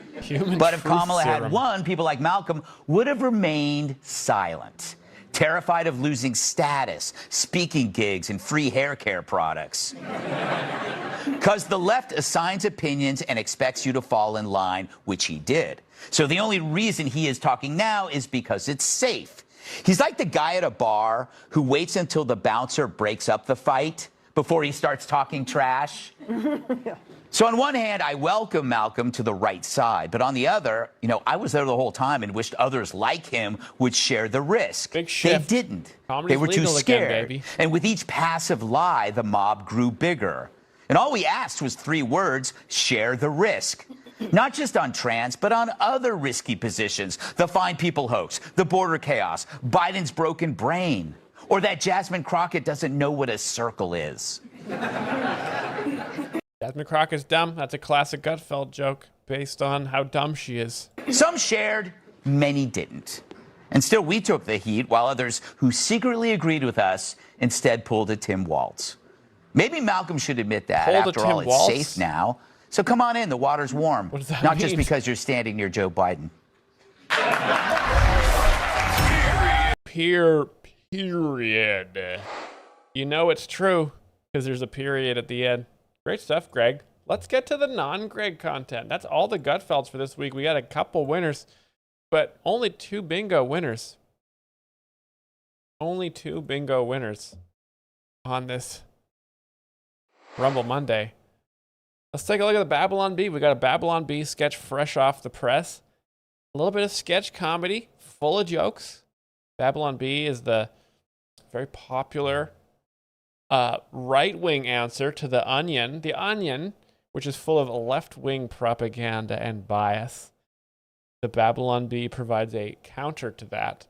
But if Kamala had won, people like Malcolm would have remained silent. terrified of losing status, speaking gigs, and free hair care products. Because the left assigns opinions and expects you to fall in line, which he did. So the only reason he is talking now is because it's safe. He's like the guy at a bar who waits until the bouncer breaks up the fight before he starts talking trash. So on one hand, I welcome Malcolm to the right side, but on the other, I was there the whole time and wished others like him would share the risk. Big shift. They didn't. Comedy's They were too legal scared. again, baby. And with each passive lie, the mob grew bigger. And all we asked was 3 words: share the risk. Not just on trans, but on other risky positions. The Fine People hoax, the border chaos, Biden's broken brain, or that Jasmine Crockett doesn't know what a circle is. Jasmine Crockett's dumb. That's a classic Gutfeld joke based on how dumb she is. Some shared, many didn't. And still we took the heat, while others who secretly agreed with us instead pulled a Tim Waltz. Maybe Malcolm should admit that. Pulled a After Tim all, it's Waltz? safe now. So come on in, the water's warm. What does that Not mean? just because you're standing near Joe Biden. Period. You know it's true because there's a period at the end. Great stuff, Greg. Let's get to the non-Greg content. That's all the Gutfelds for this week. We got a couple winners, but only 2 bingo winners. Only 2 bingo winners on this Rumble Monday. Let's take a look at the Babylon Bee. We got a Babylon Bee sketch fresh off the press. A little bit of sketch comedy, full of jokes. Babylon Bee is the very popular right-wing answer to The Onion. The Onion, which is full of left-wing propaganda and bias. The Babylon Bee provides a counter to that.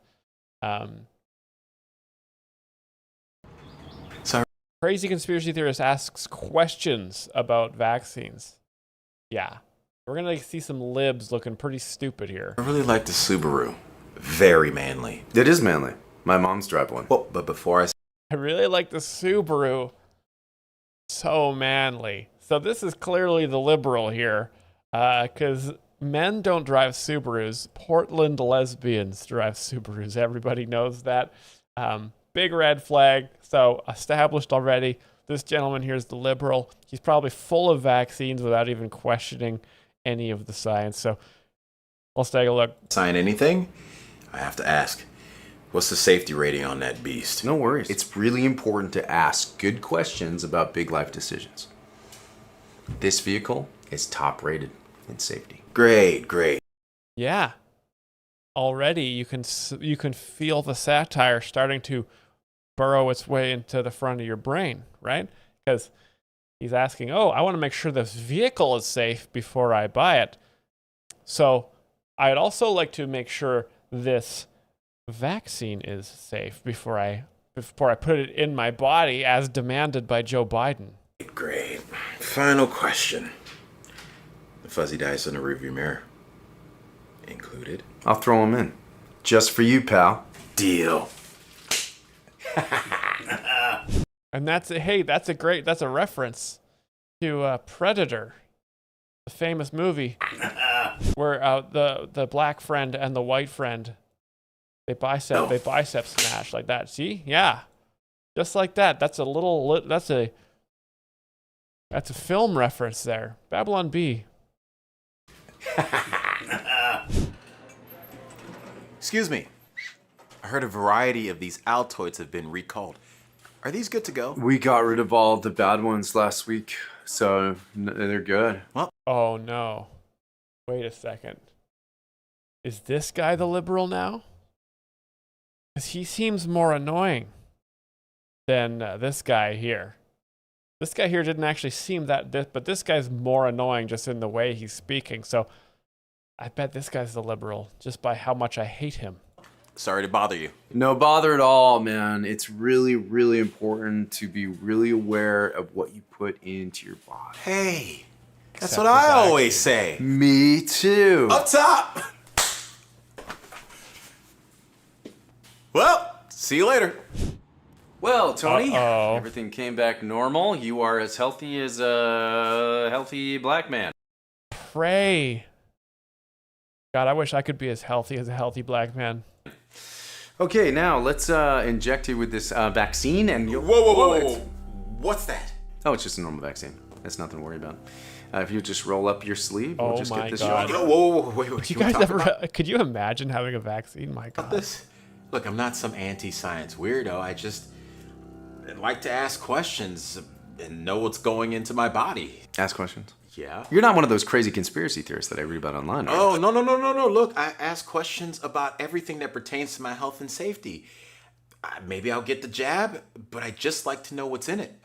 Crazy conspiracy theorist asks questions about vaccines. Yeah. We're going to see some libs looking pretty stupid here. I really like the Subaru. Very manly. It is manly. My mom's drive one. Well, but before I really like the Subaru. So manly. So this is clearly the liberal here, because men don't drive Subarus. Portland lesbians drive Subarus. Everybody knows that. Big red flag. So established already. This gentleman here is the liberal. He's probably full of vaccines without even questioning any of the science. So let's take a look. sign anything, I have to ask, what's the safety rating on that beast? No worries. It's really important to ask good questions about big life decisions. This vehicle is top rated in safety. Great, great. Yeah. Already you can feel the satire starting to burrow its way into the front of your brain, right? Because he's asking, I want to make sure this vehicle is safe before I buy it. So I'd also like to make sure this vaccine is safe before I put it in my body as demanded by Joe Biden. Great. Final question. The fuzzy dice in the rearview mirror included? I'll throw them in. Just for you, pal. Deal. And that's a reference to Predator, the famous movie where the black friend and the white friend they bicep smash like that. See? Yeah. Just like that. That's a film reference there. Babylon Bee. Excuse me. I heard a variety of these Altoids have been recalled. Are these good to go? We got rid of all the bad ones last week, so they're good. Well, oh no. Wait a second. Is this guy the liberal now? Because he seems more annoying than this guy here. This guy here didn't actually seem but this guy's more annoying just in the way he's speaking. So I bet this guy's the liberal just by how much I hate him. sorry to bother you. No bother at all, man. It's really, really important to be really aware of what you put into your body. Hey, that's what I always say. Me too. Up top. Well, see you later. Well, Tony, everything came back normal. You are as healthy as a healthy black man. Pray. God, I wish I could be as healthy as a healthy black man. Okay, now let's inject you with this vaccine and Whoa, whoa, whoa, whoa. What's that? Oh, it's just a normal vaccine. That's nothing to worry about. If you just roll up your sleeve, we'll just get this. God. Whoa, whoa, whoa, wait, wait. You guys ever? Could you imagine having a vaccine? My God. This. Look, I'm not some anti-science weirdo. I just like to ask questions and know what's going into my body. Ask questions. Yeah. You're not one of those crazy conspiracy theorists that I read about online, right? Oh, no. Look, I ask questions about everything that pertains to my health and safety. Maybe I'll get the jab, but I just like to know what's in it.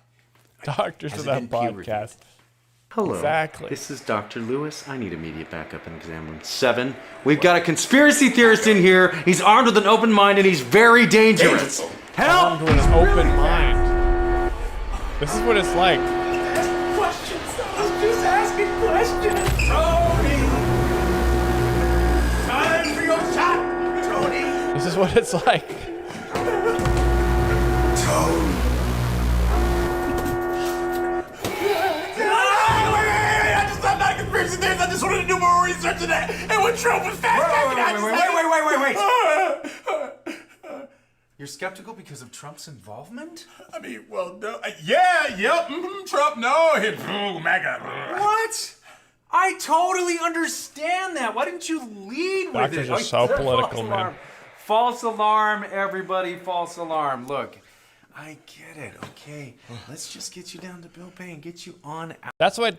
Doctors of that podcast. Hello. Exactly. This is Dr. Lewis. I need immediate backup in exam room 7. We've got a conspiracy theorist in here. He's armed with an open mind and he's very dangerous. Help! Armed with an open mind. This is what it's like. Questions. I was just asking questions. Tony! Time for your shot, Tony! This is what it's like. Tony! I'm not a conspiracy theorist. I just wanted to do more research on that. And when Trump was Wait. You're skeptical because of Trump's involvement? I mean, well, no, Trump, no, MAGA. What? I totally understand that. Why didn't you lead with Doctors it? are so political, man. False alarm, everybody. False alarm. Look, I get it. Okay, let's just get you down to bill pay and get you on out. That's why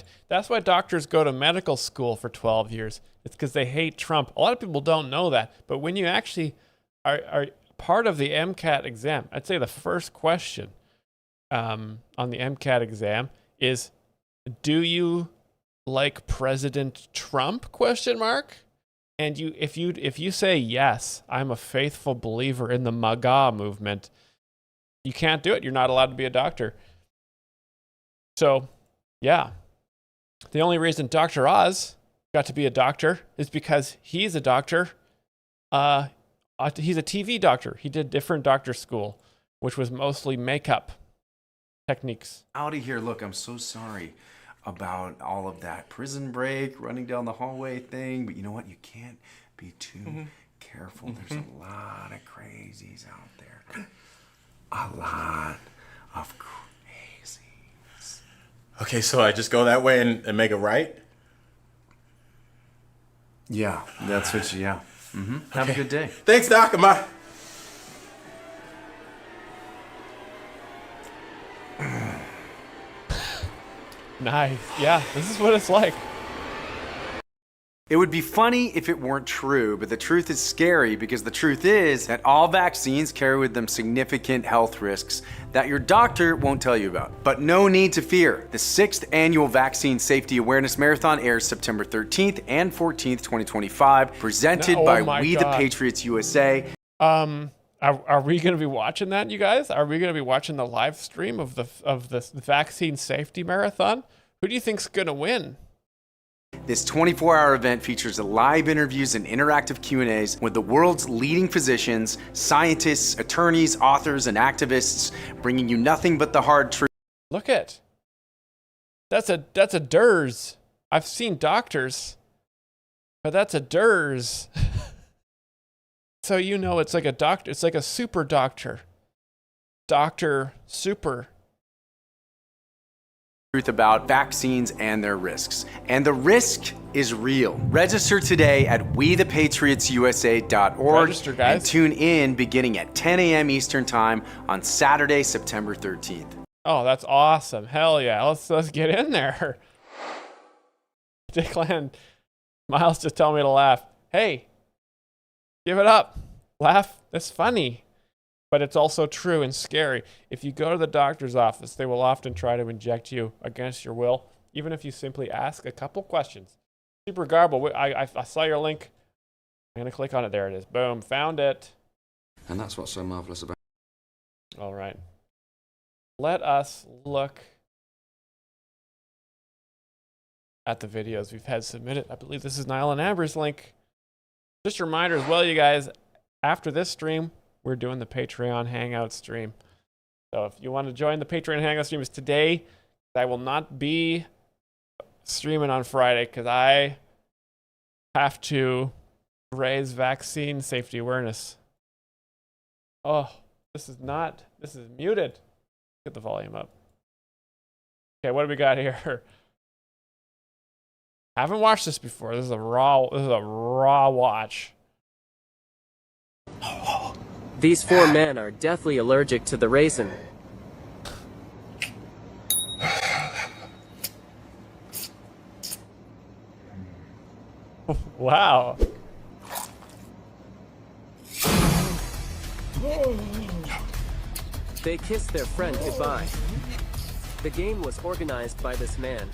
doctors go to medical school for 12 years. It's because they hate Trump. A lot of people don't know that, but when you actually are part of the MCAT exam, I'd say the first question on the MCAT exam is, "Do you like President Trump?" ? And if you say yes, I'm a faithful believer in the MAGA movement, you can't do it. You're not allowed to be a doctor. So, yeah. The only reason Dr. Oz got to be a doctor is because he's a doctor. He's a TV doctor. He did different doctor school, which was mostly makeup techniques. Out of here. Look, I'm so sorry about all of that prison break, running down the hallway thing, but you know what? You can't be too careful. There's a lot of crazies out there. A lot of crazies. Okay, so I just go that way and make a right? Yeah, that's what you, yeah. Have a good day. Thanks, Doc. Am I? Nice. Yeah, this is what it's like. It would be funny if it weren't true, but the truth is scary because the truth is that all vaccines carry with them significant health risks that your doctor won't tell you about. But no need to fear. The 6th annual Vaccine Safety Awareness Marathon airs September 13th and 14th, 2025, presented by We the Patriots USA. Are we going to be watching that, you guys? Are we going to be watching the live stream of the Vaccine Safety Marathon? Who do you think's going to win? This 24-hour event features live interviews and interactive Q&As with the world's leading physicians, scientists, attorneys, authors, and activists, bringing you nothing but the hard truth. Look at. That's a DERS. I've seen doctors, but that's a DERS. So you know it's like a doctor. It's like a super doctor. Dr. Super. Truth about vaccines and their risks. And the risk is real. Register today at wethepatriotsusa.org. Register, guys. And tune in beginning at 10 a.m. Eastern Time on Saturday, September 13th. Oh, that's awesome. Hell yeah. Let's get in there. Dickland, Myles just told me to laugh. Hey, give it up. Laugh. It's funny. But it's also true and scary. If you go to the doctor's office, they will often try to inject you against your will, even if you simply ask a couple questions. Super garble. I saw your link. I'm going to click on it. There it is. Boom. Found it. And that's what's so marvelous about it. All right. Let us look at the videos we've had submitted. I believe this is Niall and Amber's link. Just a reminder as well, you guys, after this stream, we're doing the Patreon Hangout stream. So if you want to join the Patreon Hangout stream, it's today. I will not be streaming on Friday because I have to raise vaccine safety awareness. Oh, this is muted. Get the volume up. Okay, what do we got here? Haven't watched this before. This is a raw watch. These 4 men are deathly allergic to the raisin. Wow. They kissed their friend goodbye. The game was organized by this man.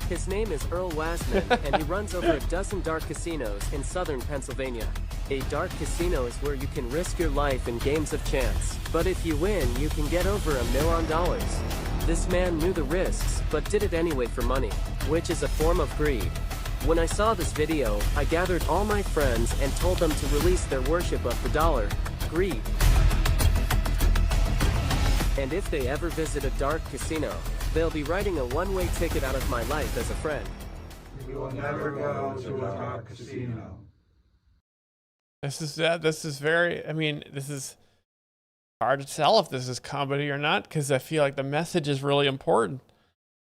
His name is Earl Wasman, and he runs over a dozen dark casinos in southern Pennsylvania. A dark casino is where you can risk your life in games of chance. But if you win, you can get over $1 million. This man knew the risks, but did it anyway for money, which is a form of greed. When I saw this video, I gathered all my friends and told them to release their worship of the dollar. Greed. And if they ever visit a dark casino, they'll be writing a one-way ticket out of my life as a friend. We will never go to a dark casino. This is very, I mean, this is hard to tell if this is comedy or not, because I feel like the message is really important,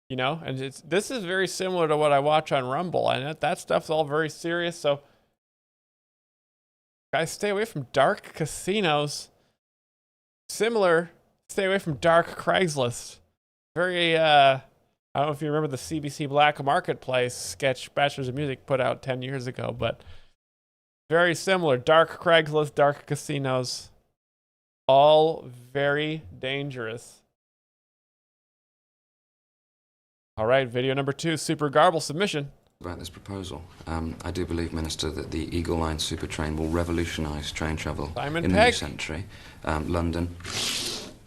you know, and this is very similar to what I watch on Rumble, and that stuff's all very serious, so guys, stay away from dark casinos. Similar, stay away from dark Craigslist. Very, I don't know if you remember the CBC Black Marketplace sketch Bachelors of Music put out 10 years ago, but very similar. Dark Craigslist, dark casinos, all very dangerous. All right, video number 2, Super Garble submission. About this proposal, I do believe, Minister, that the Eagle Line super train will revolutionise train travel in the new century. London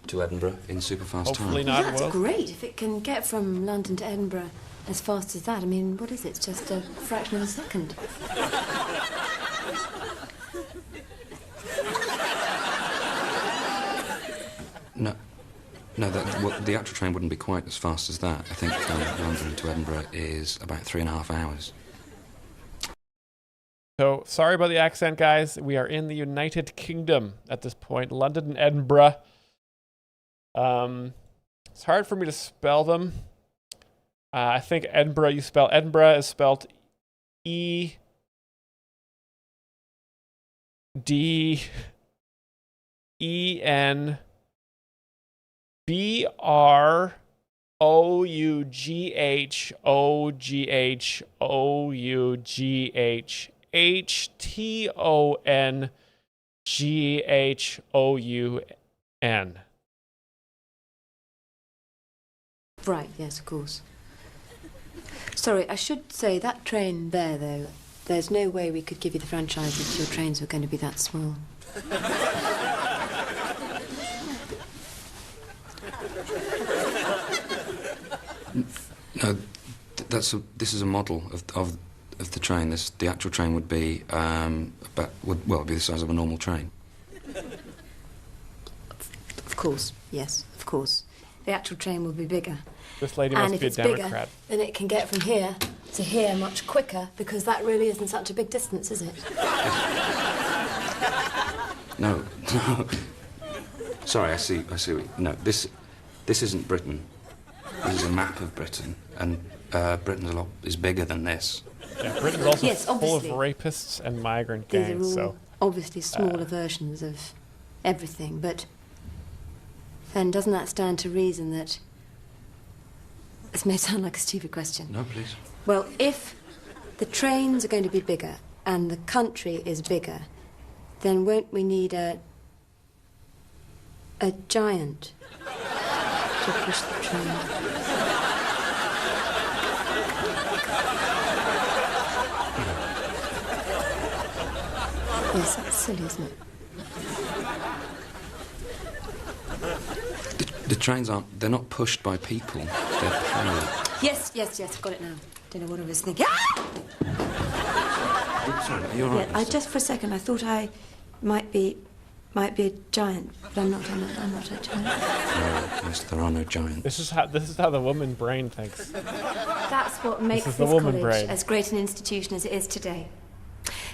to Edinburgh in super fast time. That's great if it can get from London to Edinburgh as fast as that. I mean, what is it? It's just a fraction of a second. No, the actual train wouldn't be quite as fast as that. I think London to Edinburgh is about 3.5 hours. So, sorry about the accent, guys. We are in the United Kingdom at this point. London and Edinburgh. It's hard for me to spell them. I think Edinburgh is spelled E-D-B-R-O-U-G-H-O-U-G. H-T-O-N-G-H-O-U-N. Right, yes, of course. Sorry, I should say that train there, though, there's no way we could give you the franchise if your trains were going to be that small. No, this is a model of the train. The actual train would be it'd be the size of a normal train. Of course, yes, of course. The actual train will be bigger. This lady must be a Democrat. Bigger, then it can get from here to here much quicker, because that really isn't such a big distance, is it? No. Sorry, I see. No, this isn't Britain. This is a map of Britain, and Britain is bigger than this. Yeah, Britain's also yes, full of rapists and migrant gangs. These are all obviously smaller versions of everything, but then doesn't that stand to reason that... This may sound like a stupid question. No, please. Well, if the trains are going to be bigger and the country is bigger, then won't we need a giant to push the train? Yes, that's silly, isn't it? The trains they're not pushed by people, they're powered. Yes, I've got it now. Don't know what I was thinking. Ah! Sorry, are you all right? Yeah, just for a second, I thought I might be a giant, but I'm not a giant. No, yes, there are no giants. This is how the woman brain thinks. That's what makes this college as great an institution as it is today.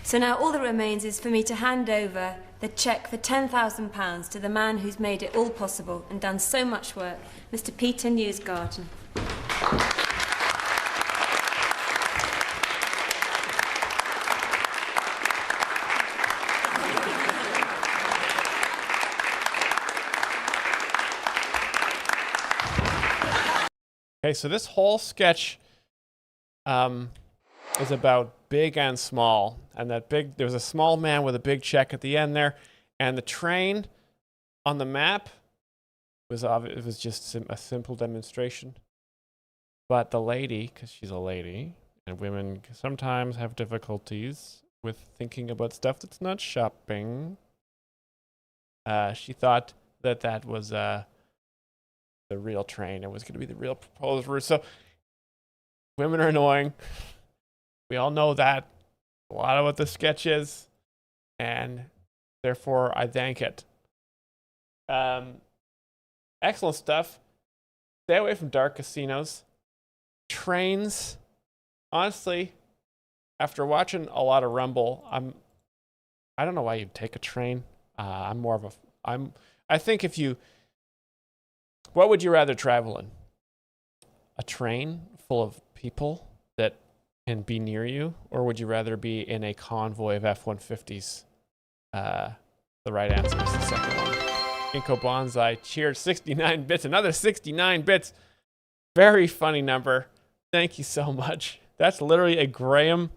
So now all that remains is for me to hand over the cheque for £10,000 to the man who's made it all possible and done so much work, Mr. Peter Newsgarden. Okay, so this whole sketch is about big and small, and there was a small man with a big check at the end there, and the train on the map it was just a simple demonstration. But the lady, because she's a lady, and women sometimes have difficulties with thinking about stuff that's not shopping. She thought that was the real train. It was going to be the real proposed route. So women are annoying. We all know that. A lot of what the sketch is, and therefore I thank it. Excellent stuff. Stay away from dark casinos. Trains. Honestly, after watching a lot of Rumble, I don't know why you'd take a train. I think if you, what would you rather travel in? A train full of people that can be near you, or would you rather be in a convoy of F-150s? The right answer is the second one. Inko Bonsai cheered 69 bits, another 69 bits. Very funny number. Thank you so much. That's literally a Graham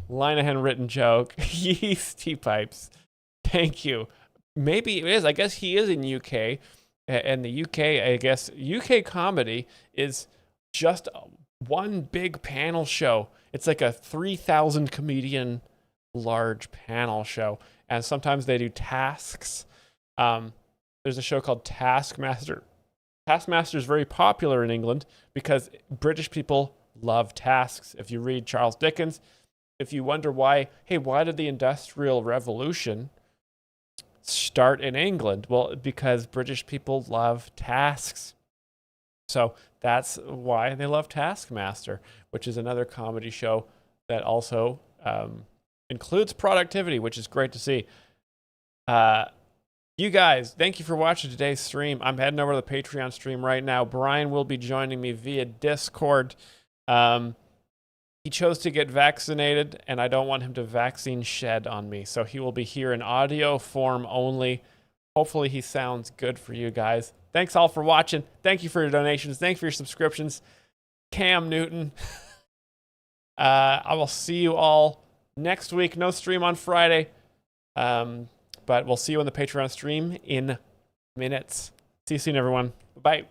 Linehan written joke. Yeasty pipes. Thank you. Maybe it is. I guess he is in UK. And the UK, I guess, UK comedy is just one big panel show. It's like a 3,000 comedian large panel show. And sometimes they do tasks. There's a show called Taskmaster. Taskmaster is very popular in England because British people love tasks. If you read Charles Dickens, if you wonder why did the Industrial Revolution start in England? Well, because British people love tasks. So that's why they love Taskmaster, which is another comedy show that also includes productivity, which is great to see. You guys, thank you for watching today's stream. I'm heading over to the Patreon stream right now. Brian will be joining me via Discord. He chose to get vaccinated, and I don't want him to vaccine shed on me. So he will be here in audio form only. Hopefully he sounds good for you guys. Thanks all for watching. Thank you for your donations. Thanks for your subscriptions. Cam Newton. I will see you all next week. No stream on Friday. But we'll see you on the Patreon stream in minutes. See you soon, everyone. Bye.